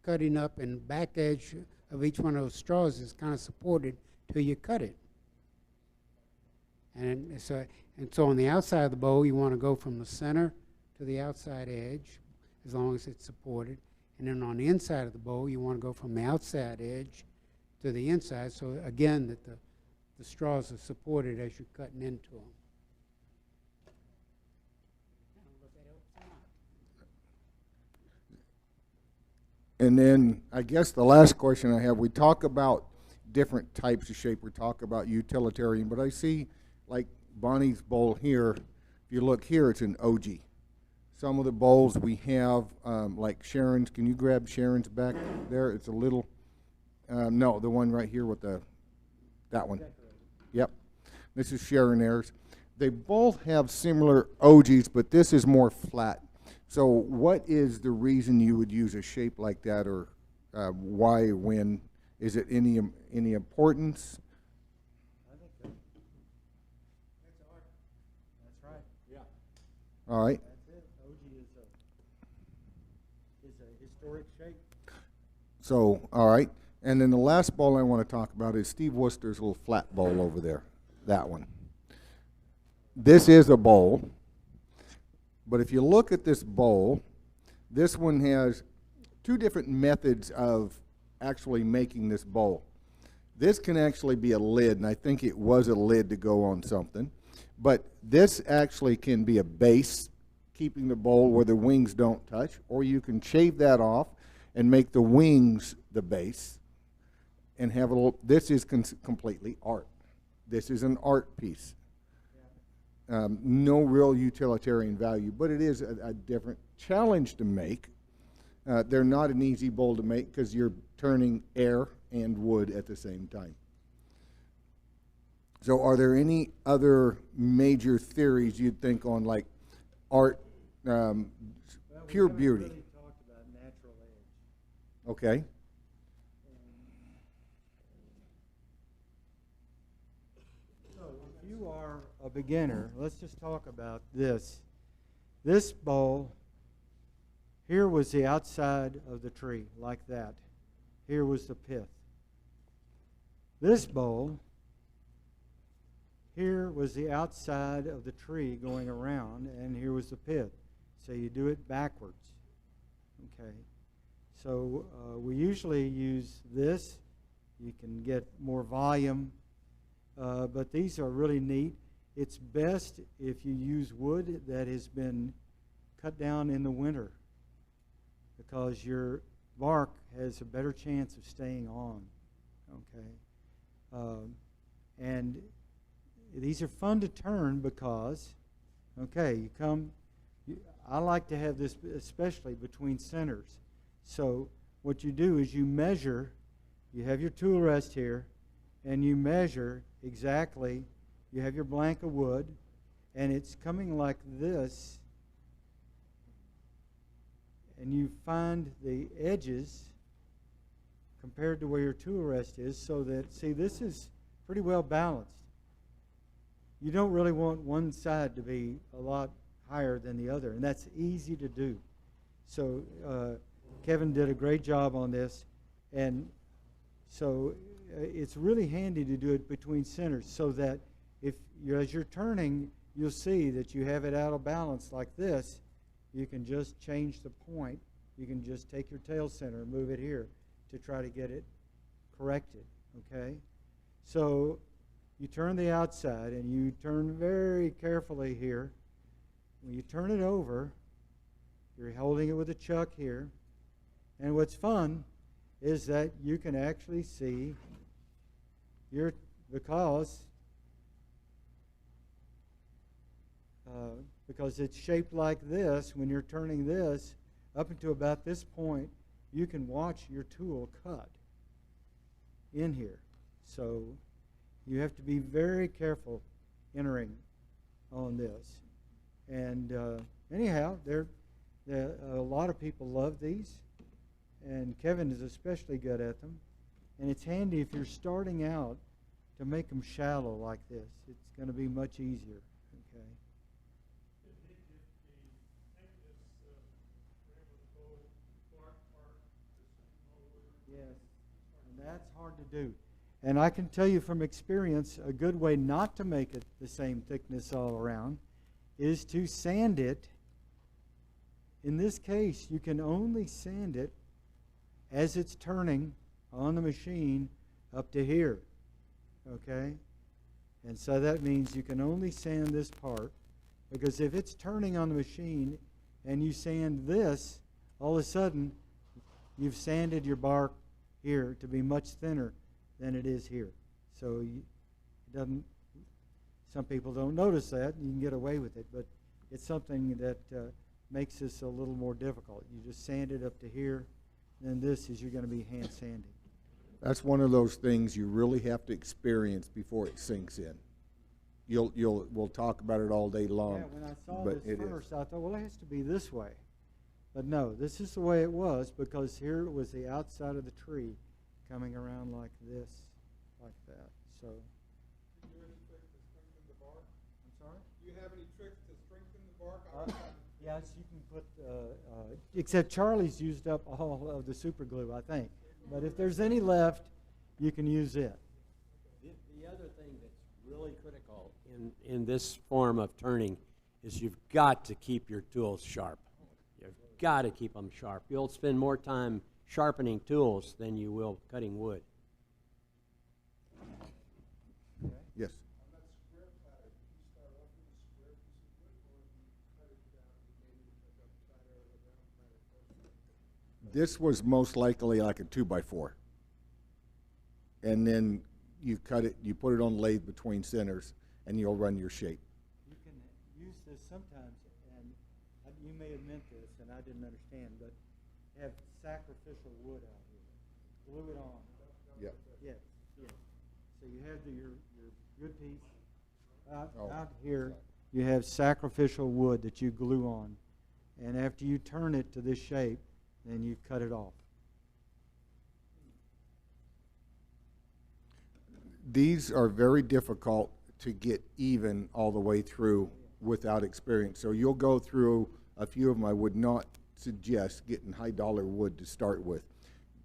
cutting up, and back edge of each one of those straws is kind of supported till you cut it. And so on the outside of the bowl, you want to go from the center to the outside edge, as long as it's supported. And then on the inside of the bowl, you want to go from the outside edge to the inside, so again that the straws are supported as you're cutting into them. And then I guess the last question I have, we talk about different types of shape. We talk about utilitarian, but I see like Bonnie's bowl here. If you look here, it's an OG. Some of the bowls we have, like Sharon's, can you grab Sharon's back there? It's a little, no, the one right here with that one. Yep. This is Sharon Ayers. They both have similar OGs, but this is more flat. So what is the reason you would use a shape like that, or why, when? Is it any importance? I think that's art. That's right. Yeah. All right. That's it. OG is a historic shape. So, all right. And then the last bowl I want to talk about is Steve Worcester's little flat bowl over there. That one. This is a bowl. But if you look at this bowl, this one has two different methods of actually making this bowl. This can actually be a lid, and I think it was a lid to go on something. But this actually can be a base, keeping the bowl where the wings don't touch, or you can shave that off and make the wings the base and have a little. This is completely art. This is an art piece. No real utilitarian value, but it is a different challenge to make. They're not an easy bowl to make because you're turning air and wood at the same time. So are there any other major theories you'd think on, like art, pure beauty? Really talked about natural edge. Okay. So if you are a beginner, let's just talk about this. This bowl, here was the outside of the tree, like that. Here was the pith. This bowl, here was the outside of the tree going around, and here was the pith. So you do it backwards. Okay. So we usually use this. You can get more volume, but these are really neat. It's best if you use wood that has been cut down in the winter, because bark has a better chance of staying on. Okay, and these are fun to turn because, okay, I like to have this especially between centers. So what you do is you measure. You have your tool rest here, and you measure exactly. You have your blank of wood, and it's coming like this. And you find the edges compared to where your tool rest is, so that, see, this is pretty well balanced. You don't really want one side to be a lot higher than the other, and that's easy to do. So Kevin did a great job on this, and so it's really handy to do it between centers, so that as you're turning, you'll see that you have it out of balance like this. You can just change the point. You can just take your tail center and move it here to try to get it corrected, okay? So you turn the outside, and you turn very carefully here. When you turn it over, you're holding it with a chuck here. And what's fun is that you can actually see because it's shaped like this. When you're turning this up until about this point, you can watch your tool cut in here. So you have to be very careful entering on this. And anyhow, a lot of people love these, and Kevin is especially good at them. And it's handy if you're starting out to make them shallow like this. It's going to be much easier. Okay. Yes, and that's hard to do. And I can tell you from experience, a good way not to make it the same thickness all around is to sand it. In this case, you can only sand it as it's turning on the machine up to here, okay? And so that means you can only sand this part, because if it's turning on the machine and you sand this, all of a sudden you've sanded your bark here to be much thinner than it is here. So some people don't notice that, and you can get away with it, but it's something that makes this a little more difficult. You just sand it up to here, then this is you're going to be hand sanding. That's one of those things you really have to experience before it sinks in. We'll talk about it all day long. Yeah, when I saw but this it first, is. I thought, well, it has to be this way. But no, this is the way it was, because here it was the outside of the tree coming around like this, like that. So, Do you do any tricks to strengthen the bark? I'm sorry? Do you have any tricks to strengthen the bark? Yes, you can put, except Charlie's used up all of the super glue, I think. But if there's any left, you can use it. The other thing that's really critical in this form of turning is you've got to keep your tools sharp. You've got to keep them sharp. You'll spend more time sharpening tools than you will cutting wood. Yes. On that square pattern, do you start off with a square piece of wood, or do you cut it down and maybe like a platter or a round platter first? This was most likely like a 2x4. And then you cut it, you put it on the lathe between centers, and you'll run your shape. You can use this sometimes, and you may have meant this, and I didn't understand, but have sacrificial wood out here. Glue it on. Yep. Yes, yes. So you have your good piece. Oh, Out here, you have sacrificial wood that you glue on. And after you turn it to this shape, then you cut it off. These are very difficult to get even all the way through without experience. So you'll go through a few of them. I would not suggest getting high dollar wood to start with.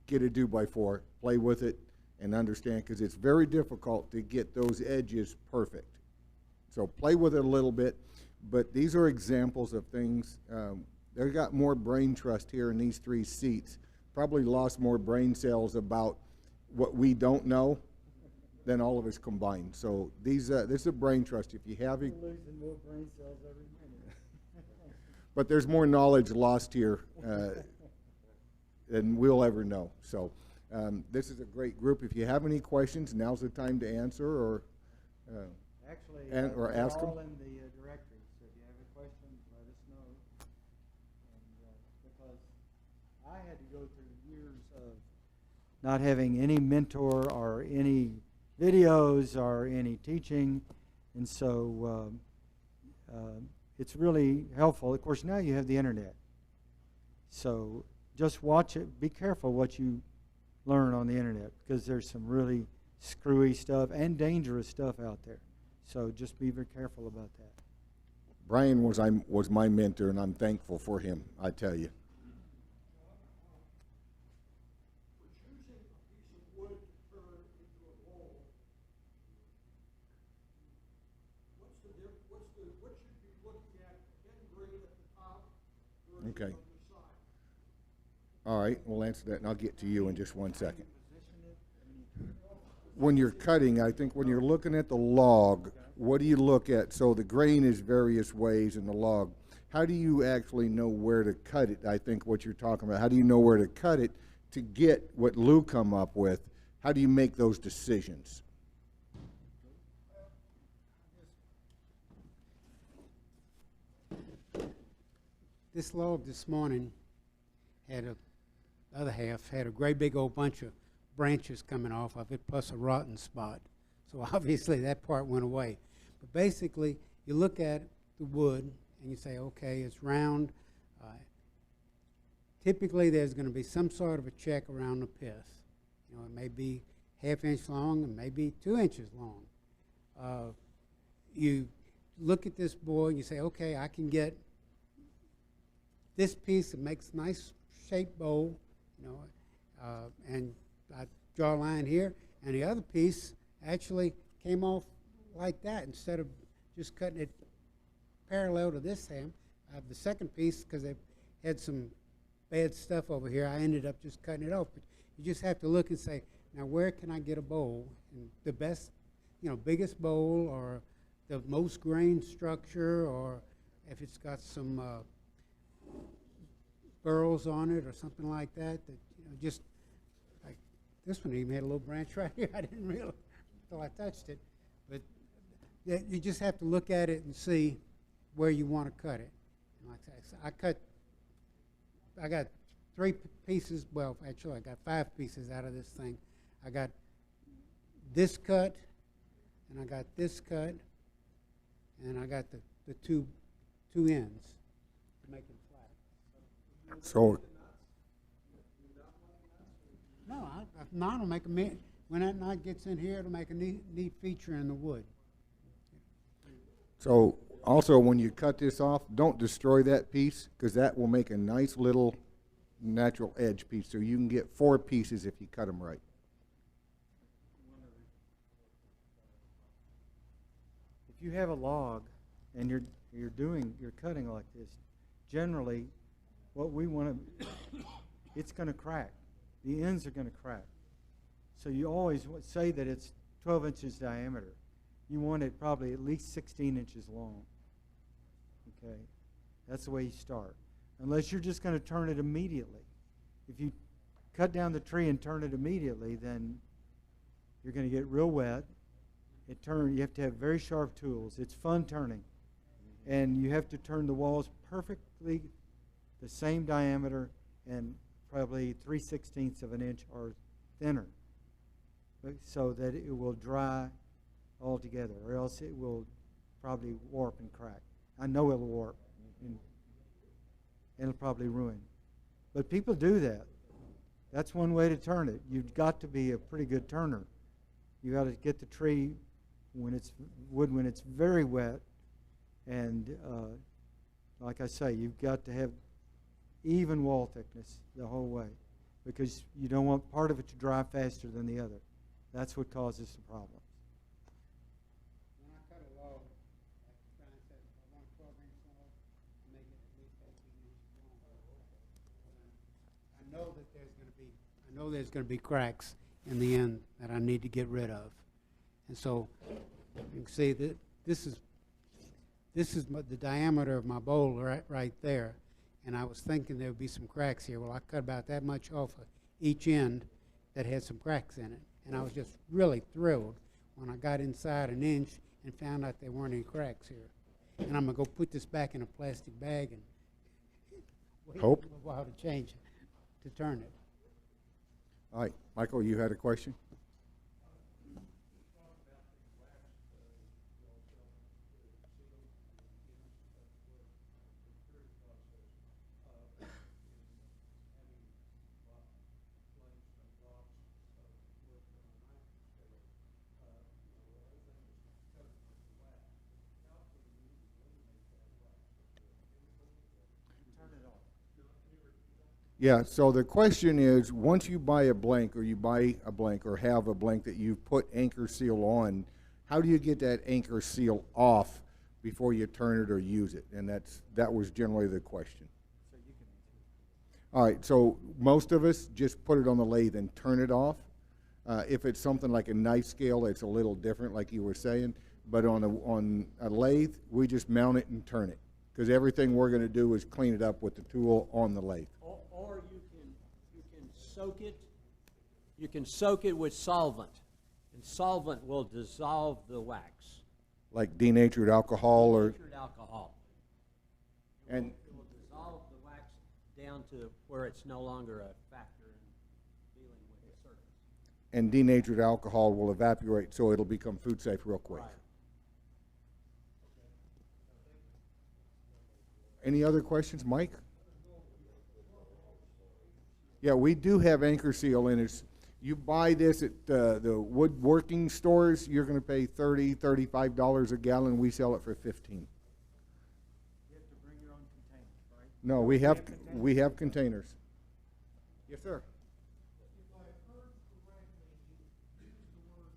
Get a 2x4, play with it, and understand, because it's very difficult to get those edges perfect. So play with it a little bit, but these are examples of things. They've got more brain trust here in these 3 seats. Probably lost more brain cells about what we don't know than all of us combined. So this is a brain trust. If you have it, You're losing more brain cells every minute. but there's more knowledge lost here than we'll ever know. So this is a great group. If you have any questions, now's the time to answer or Actually, or they're ask 'em. all in the directory, so if you have any questions, let us know. And because I had to go through years of not having any mentor or any videos or any teaching, and so it's really helpful. Of course, now you have the internet, so just watch it. Be careful what you learn on the internet, because there's some really screwy stuff and dangerous stuff out there. So just be very careful about that. Brian was my mentor, and I'm thankful for him, I tell you. For choosing a piece of wood to turn into a bowl, what should be looking at getting green at the top versus Okay. on the side? All right, we'll answer that, and I'll get to you in just one second. When you're cutting, I think when you're looking at the log, what do you look at? So the grain is various ways in the log. How do you actually know where to cut it? I think what you're talking about. How do you know where to cut it to get what Lou come up with? How do you make those decisions? This log this morning had the other half had a great big old bunch of branches coming off of it, plus a rotten spot. So obviously that part went away. But basically, you look at the wood and you say, okay, it's round. Typically, there's going to be some sort of a check around the pith. You know, it may be 1/2 inch long, and maybe 2 inches long. You look at this board and you say, okay, I can get this piece that makes a nice shaped bowl, you know, and I draw a line here, and the other piece actually came off like that instead of just cutting it parallel to this ham. I have the second piece because they had some bad stuff over here. I ended up just cutting it off. But you just have to look and say, now where can I get a bowl? And the best, you know, biggest bowl or the most grain structure, or if it's got some burls on it or something like that, that, you know, just like this one even had a little branch right here. I didn't realize until I touched it. But you just have to look at it and see where you want to cut it. And like I said, I got 3 pieces, well, actually I got 5 pieces out of this thing. I got this cut, and I got this cut, and I got the two ends to make it flat. So, No, knot will make a when that knot gets in here, it'll make a neat feature in the wood. so also when you cut this off, don't destroy that piece, because that will make a nice little natural edge piece. So you can get 4 pieces if you cut them right. If you have a log and you're cutting like this, generally what we want to, it's going to crack. The ends are going to crack. So you always say that it's 12 inches diameter. You want it probably at least 16 inches long. Okay? That's the way you start. Unless you're just going to turn it immediately. If you cut down the tree and turn it immediately, then you're going to get real wet. You have to have very sharp tools. It's fun turning. And you have to turn the walls perfectly the same diameter and probably 3/16 of an inch or thinner, so that it will dry altogether, or else it will probably warp and crack. I know it'll warp and it'll probably ruin. But people do that. That's one way to turn it. You've got to be a pretty good turner. You got to get the tree when it's very wet, and like I say, you've got to have even wall thickness the whole way, because you don't want part of it to dry faster than the other. That's what causes the problem. When I cut a log, like Brian said, I want a 12-inch log, I make it at least 18 inches long. I know that there's going to be cracks in the end that I need to get rid of, and so you can see that this is the diameter of my bowl right there, and I was thinking there would be some cracks here. Well, I cut about that much off of each end that had some cracks in it, and I was just really thrilled when I got inside an inch and found out there weren't any cracks here. And I'm going to go put this back in a plastic bag and wait Hope. a little while to change it, to turn it. All right, Michael, you had a question? Yeah, so the question is, once you buy a blank, or you buy a blank, or have a blank that you've put anchor seal on, how do you get that anchor seal off before you turn it or use it? And that was generally the question. All right, so most of us just put it on the lathe and turn it off. If it's something like a knife scale, it's a little different, like you were saying. But on a lathe, we just mount it and turn it, because everything we're going to do is clean it up with the tool on the lathe. Or you can soak it. You can soak it with solvent, and solvent will dissolve the wax. Like denatured alcohol, or Denatured alcohol. and It will dissolve the wax down to where it's no longer a factor in dealing with the surface. and denatured alcohol will evaporate, so it'll become food safe real quick. Right. Any other questions, Mike? Yeah, we do have anchor seal in it. You buy this at the woodworking stores, you're going to pay $30, $35 a gallon. We sell it for $15. You have to bring your own containers, right? No, we have containers. Yes, sir. If I heard correctly, you used the word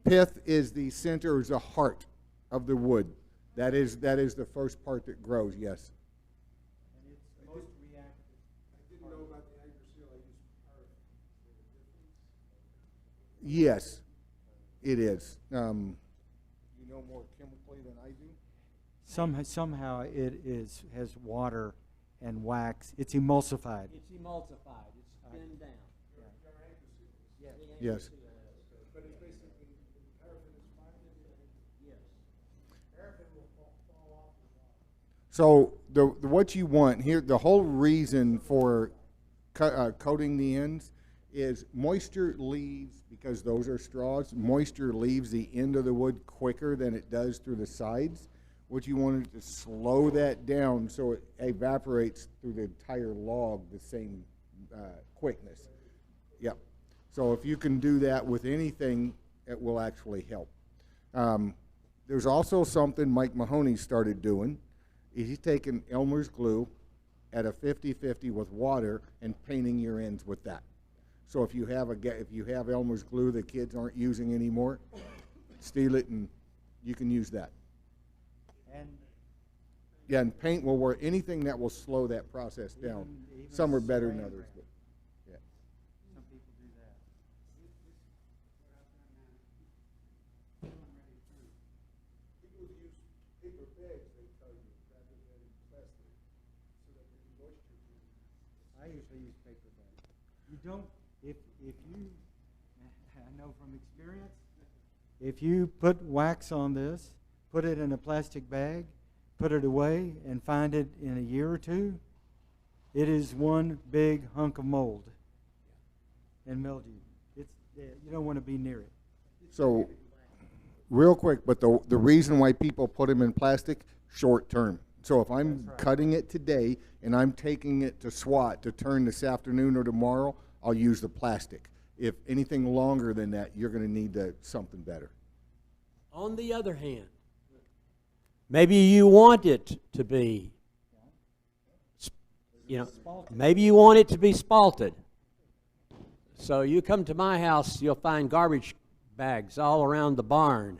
pith. Pith is the center, is the heart of the wood. That is the first part that grows, yes. And it's the most reactive. I didn't know about the anchor seal, I used earth. Yes, it is. You know more chemically than I do? Somehow it has water and wax. It's emulsified. It's emulsified. It's thinned down. Your anchor seal is. Yeah. Yes. But it's basically, paraffin is fine. Yes. Paraffin will fall off the water. So what you want here, the whole reason for coating the ends is moisture leaves, because those are straws, moisture leaves the end of the wood quicker than it does through the sides. What you want is to slow that down so it evaporates through the entire log the same quickness. Yep. So if you can do that with anything, it will actually help. There's also something Mike Mahoney started doing. He's taking Elmer's glue at a 50-50 with water and painting your ends with that. So if you have Elmer's glue that kids aren't using anymore, steal it and you can use that. And Yeah, and paint will work. Anything that will slow that process down. even Some are better than saran others, wrap. but yeah. some people do that. People use paper bags, they tell you, rather than plastic, so that the moisture can. I usually use paper bags. You don't, if you, I know from experience, if you put wax on this, put it in a plastic bag, put it away, and find it in a year or two, it is one big hunk of mold and mildew. You don't want to be near it. So, real quick, but the reason why people put them in plastic, short term. So if I'm That's right. cutting it today and I'm taking it to SWAT to turn this afternoon or tomorrow, I'll use the plastic. If anything longer than that, you're going to need something better. On the other hand, maybe you want it to be, maybe you want it to be spalted. So you come to my house, you'll find garbage bags all around the barn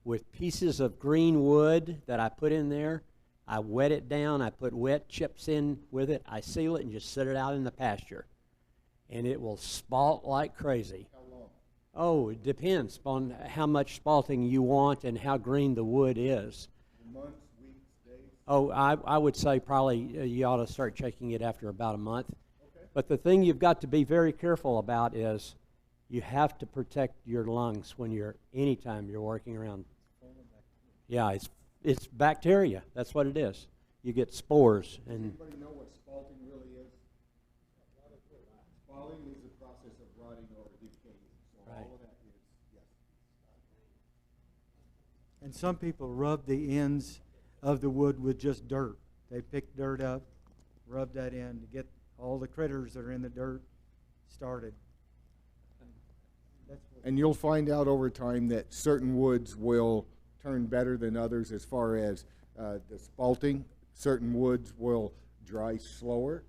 with pieces of green wood that I put in there. I wet it down, I put wet chips in with it, I seal it and just set it out in the pasture. And it will spalt like crazy. How long? Oh, it depends on how much spalting you want and how green the wood is. Months, weeks, days? Oh, I would say probably you ought to start checking it after about a month. But the thing you've got to be very careful about is you have to protect your lungs when anytime you're working around. Yeah, it's bacteria. That's what it is. You get spores and. Anybody know what spalting really is? Spalting is the process of rotting or decaying. So Right. all of that is, yes. And some people rub the ends of the wood with just dirt. They pick dirt up, rub that in to get all the critters that are in the dirt started. That's what And you'll find out over time that certain woods will turn better than others as far as the spalting. Certain woods will dry slower.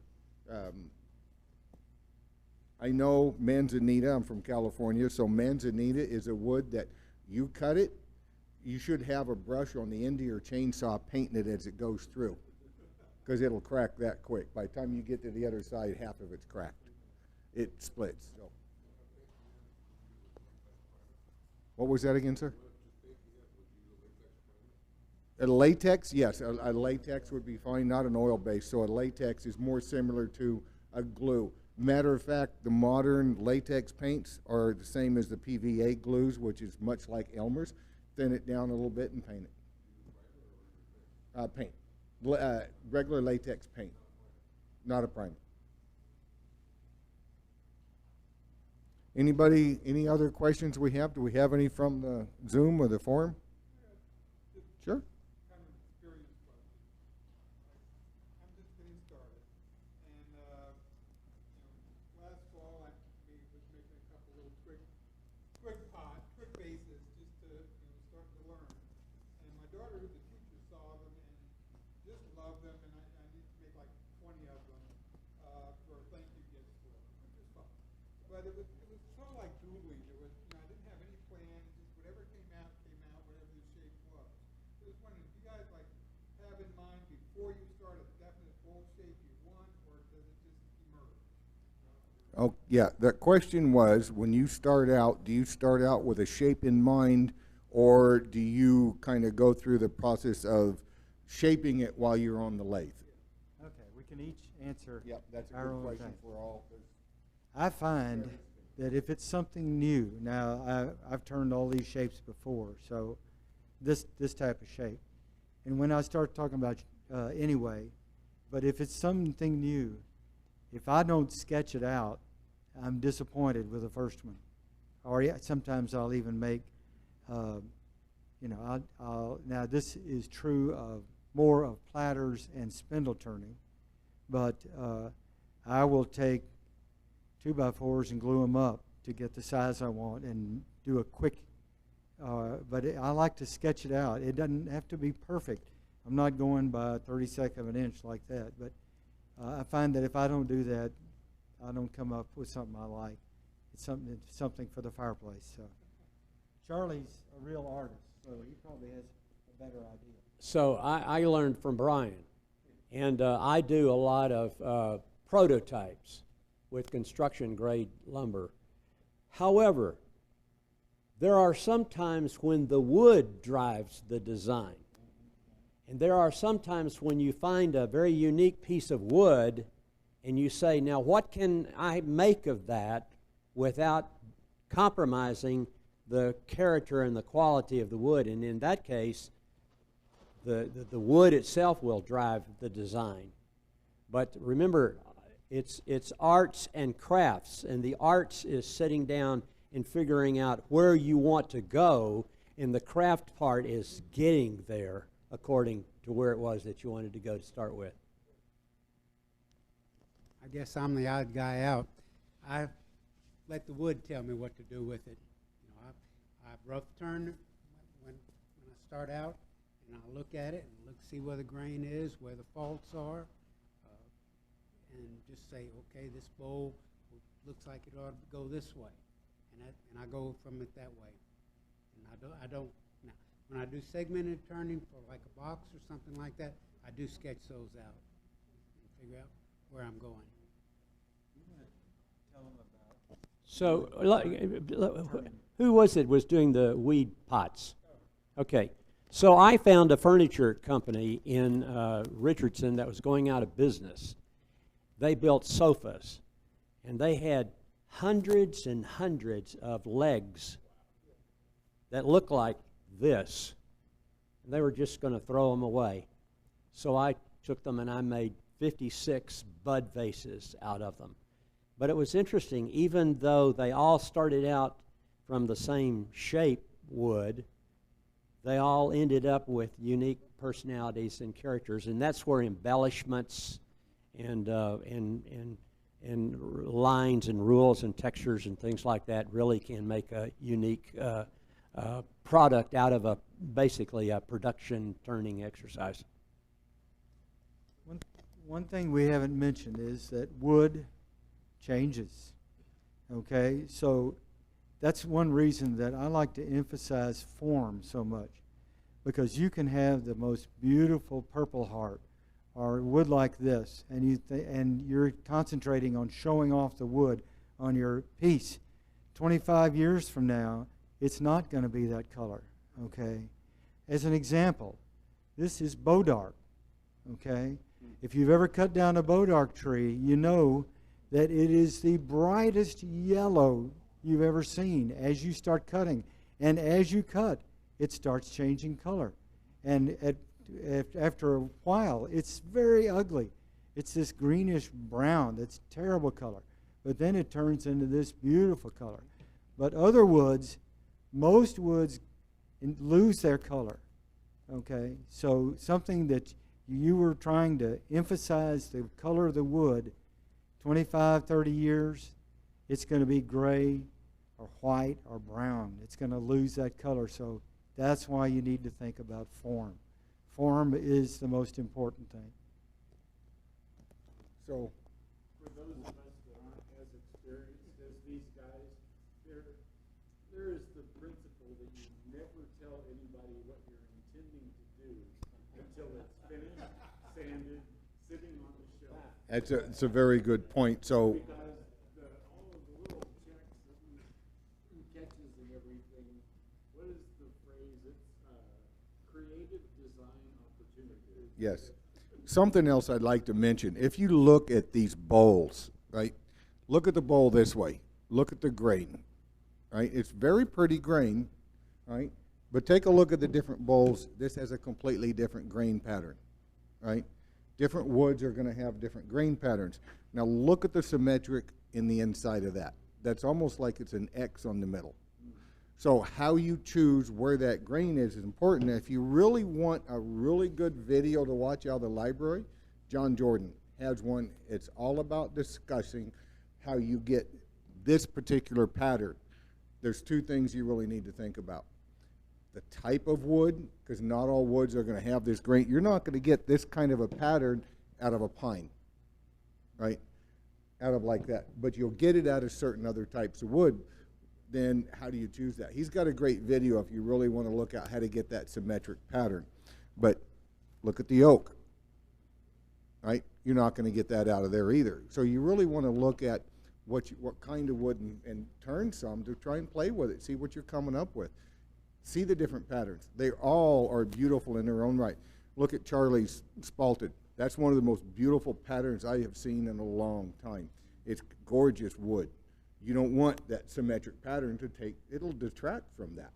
I know manzanita, I'm from California, so manzanita is a wood that you cut it, you should have a brush on the end of your chainsaw painting it as it goes through, because it'll crack that quick. By the time you get to the other side, half of it's cracked. It splits. So. What was that again, sir? A latex, yes, a latex would be fine, not an oil base. So a latex is more similar to a glue. Matter of fact, the modern latex paints are the same as the PVA glues, which is much like Elmer's. Thin it down a little bit and paint it. Paint. Regular latex paint, not a primer. Anybody, any other questions we have? Do we have any from the Zoom or the forum? Sure. Kind of an experience question. I'm just getting started, and last fall I was making a couple little quick bases just to start to learn. And my daughter, who's a teacher, saw them and just loved them, and I need to make like 20 of them for thank you gifts for them, which is fun. But it was sort of like doodling. There was I didn't have any plan. Just whatever came out, whatever the shape was. I was wondering, do you guys like have in mind before you start a definite bowl shape you want, or does it just emerge? Oh, yeah. The question was, when you start out, do you start out with a shape in mind, or do you kind of go through the process of shaping it while you're on the lathe? Okay, we can each answer Yep, that's a our good own question thing. for all. I find that if it's something new, now I've turned all these shapes before, so this type of shape. And when I start talking about anyway, but if it's something new, if I don't sketch it out, I'm disappointed with the first one. Or sometimes I'll even make, now this is true of more of platters and spindle turning, but I will take 2x4s and glue them up to get the size I want and do a quick, I like to sketch it out. It doesn't have to be perfect. I'm not going by 32nd of an inch like that, but I find that if I don't do that, I don't come up with something I like. It's something for the fireplace. So Charlie's a real artist, so he probably has a better idea. So I learned from Brian, and I do a lot of prototypes with construction grade lumber. However, there are some times when the wood drives the design. And there are some times when you find a very unique piece of wood and you say, now what can I make of that without compromising the character and the quality of the wood? And in that case, the wood itself will drive the design. But remember, it's arts and crafts, and the arts is sitting down and figuring out where you want to go, and the craft part is getting there according to where it was that you wanted to go to start with. I guess I'm the odd guy out. I let the wood tell me what to do with it. I rough turn it when I start out, and I look at it and see where the grain is, where the faults are, and just say, okay, this bowl looks like it ought to go this way, and I go from it that way. And I don't. Now, when I do segmented turning for like a box or something like that, I do sketch those out and figure out where I'm going. Tell them about. So, who was it was doing the weed pots? Okay, So I found a furniture company in Richardson that was going out of business. They built sofas, and they had hundreds and hundreds of legs that looked like this. And they were just going to throw them away. So I took them and I made 56 bud vases out of them. But it was interesting, even though they all started out from the same shape wood, they all ended up with unique personalities and characters, and that's where embellishments and lines and rules and textures and things like that really can make a unique product out of basically a production turning exercise. One thing we haven't mentioned is that wood changes. Okay, so that's one reason that I like to emphasize form so much, because you can have the most beautiful purple heart or wood like this, and you're concentrating on showing off the wood on your piece. 25 years from now, it's not going to be that color. Okay, as an example, this is Bodark. Okay, if you've ever cut down a Bodark tree, you know that it is the brightest yellow you've ever seen as you start cutting. And as you cut, it starts changing color. And after a while, it's very ugly. It's this greenish brown that's terrible color. But then it turns into this beautiful color. But other woods, most woods lose their color. Okay? So something that you were trying to emphasize the color of the wood, 25, 30 years, it's going to be gray or white or brown. It's going to lose that color. So that's why you need to think about form. Form is the most important thing. So, For those of us that aren't as experienced as these guys, there is the principle that you never tell anybody what you're intending to do until it's finished, sanded, sitting on the shelf. it's a very good point. So, Because all of the little checks and catches and everything, what is the phrase? It's creative design opportunity. yes. Something else I'd like to mention. If you look at these bowls, right? Look at the bowl this way. Look at the grain, right? It's very pretty grain, right? But take a look at the different bowls. This has a completely different grain pattern, right? Different woods are going to have different grain patterns. Now look at the symmetric in the inside of that. That's almost like it's an X on the middle. So how you choose where that grain is important. If you really want a really good video to watch out of the library, John Jordan has one. It's all about discussing how you get this particular pattern. There's two things you really need to think about. The type of wood, because not all woods are going to have this grain. You're not going to get this kind of a pattern out of a pine, right? Out of like that. But you'll get it out of certain other types of wood. Then how do you choose that? He's got a great video if you really want to look at how to get that symmetric pattern. But look at the oak, right? You're not going to get that out of there either. So you really want to look at what kind of wood and turn some to try and play with it, see what you're coming up with. See the different patterns. They all are beautiful in their own right. Look at Charlie's spalted. That's one of the most beautiful patterns I have seen in a long time. It's gorgeous wood. You don't want that symmetric pattern to it'll detract from that.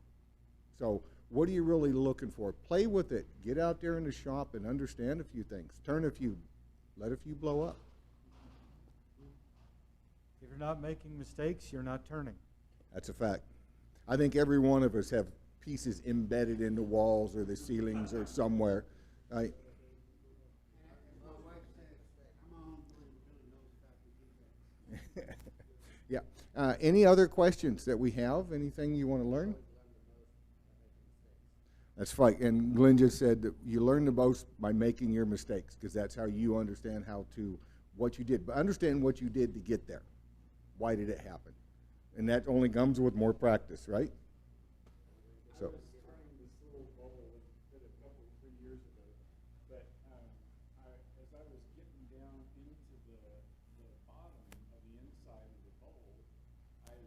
So what are you really looking for? Play with it. Get out there in the shop and understand a few things. Turn a few, let a few blow up. If you're not making mistakes, you're not turning. That's a fact. I think every one of us have pieces embedded in the walls or the ceilings or somewhere, right? Yeah. Any other questions that we have? Anything you want to learn? That's fine. And Glenn just said that you learn the most by making your mistakes, because that's how you understand what you did. But understand what you did to get there. Why did it happen? And that only comes with more practice, right? So. I was trying this little bowl that a couple, 3 years ago, but as I was getting down into the bottom of the inside of the bowl, I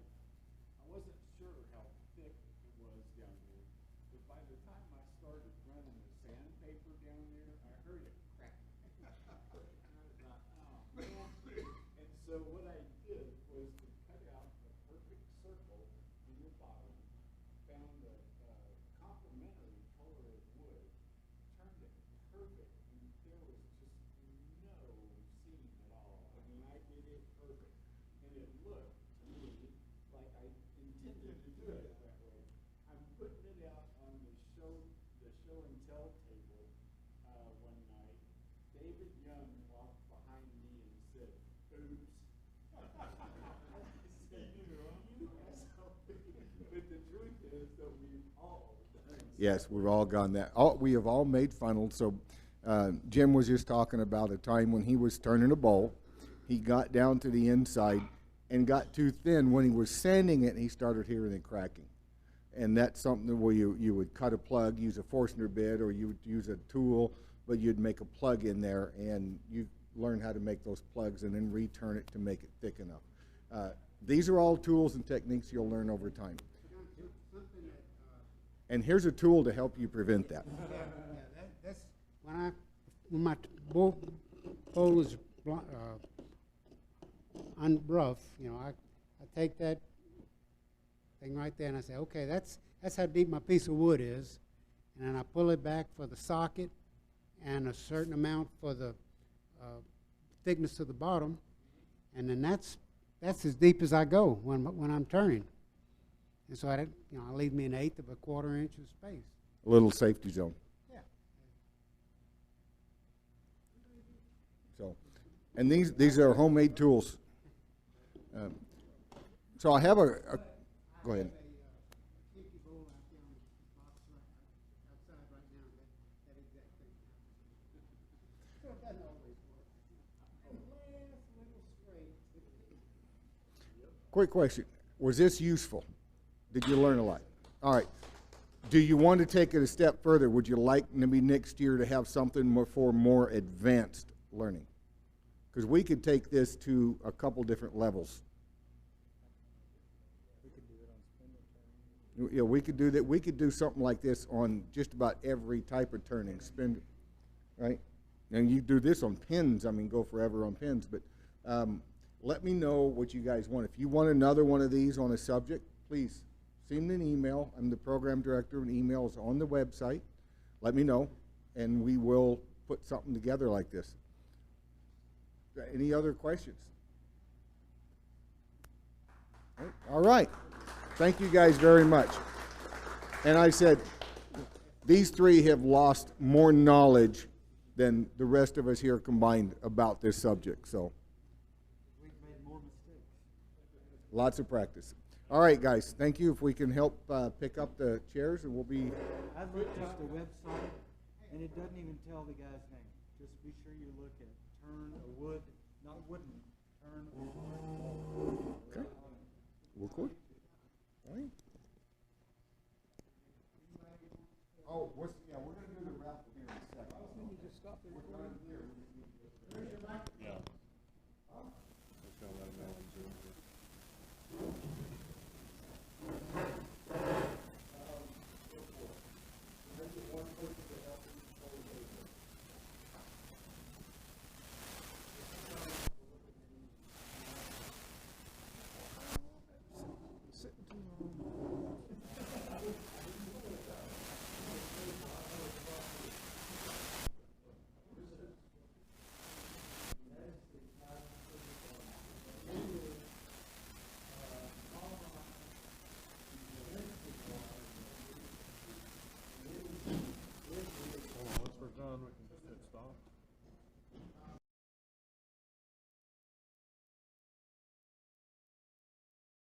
wasn't sure how thick it was down there, but by the time I started started running the sandpaper down there, I heard it crack. And I was like, oh, man. And so what I did was to cut out a perfect circle in the bottom, found a complementary color of wood, turned it perfect, and there was just no seam at all. I mean, I did it perfect, and it looked to me like I intended to do it that way. I'm putting it out on the show and tell table one night. David Young walked behind me and said, "Oops." I said, "You asshole." But the truth is that we've all done. Yes, we've all gone that. We have all made funnels. So Jim was just talking about a time when he was turning a bowl. He got down to the inside and got too thin. When he was sanding it, he started hearing it cracking. And that's something where you would cut a plug, use a Forstner bit, or you would use a tool, but you'd make a plug in there, and you learn how to make those plugs and then return it to make it thick enough. These are all tools and techniques you'll learn over time. And here's a tool to help you prevent that. That's when my bowl is rough. You know, I take that thing right there and I say, okay, that's how deep my piece of wood is, and then I pull it back for the socket and a certain amount for the thickness of the bottom, and then that's as deep as I go when I'm turning. And so I leave me 1/8 of a quarter inch of space. A little safety zone. Yeah. So, and these are homemade tools. So I have a go ahead. Quick question. Was this useful? Did you learn a lot? All right. Do you want to take it a step further? Would you like maybe next year to have something for more advanced learning? Because we could take this to a couple different levels. Yeah, we could do that. We could do something like this on just about every type of turning, spin, right? And you do this on pins. I mean, go forever on pins. But let me know what you guys want. If you want another one of these on a subject, please send me an email. I'm the program director, and email is on the website. Let me know, and we will put something together like this. Any other questions? All right. Thank you guys very much. And I said, these three have lost more knowledge than the rest of us here combined about this subject. So, We've made more mistakes. lots of practice. All right, guys. Thank you. If we can help pick up the chairs, and we'll be. I looked up the website, and it doesn't even tell the guy's name. Just be sure you look at turn a wood, not wooden, turn a wood. Okay. We'll quit. All right. Oh, we're going to do the raffle here in a second. We're done here. Yeah. Once we're done, we can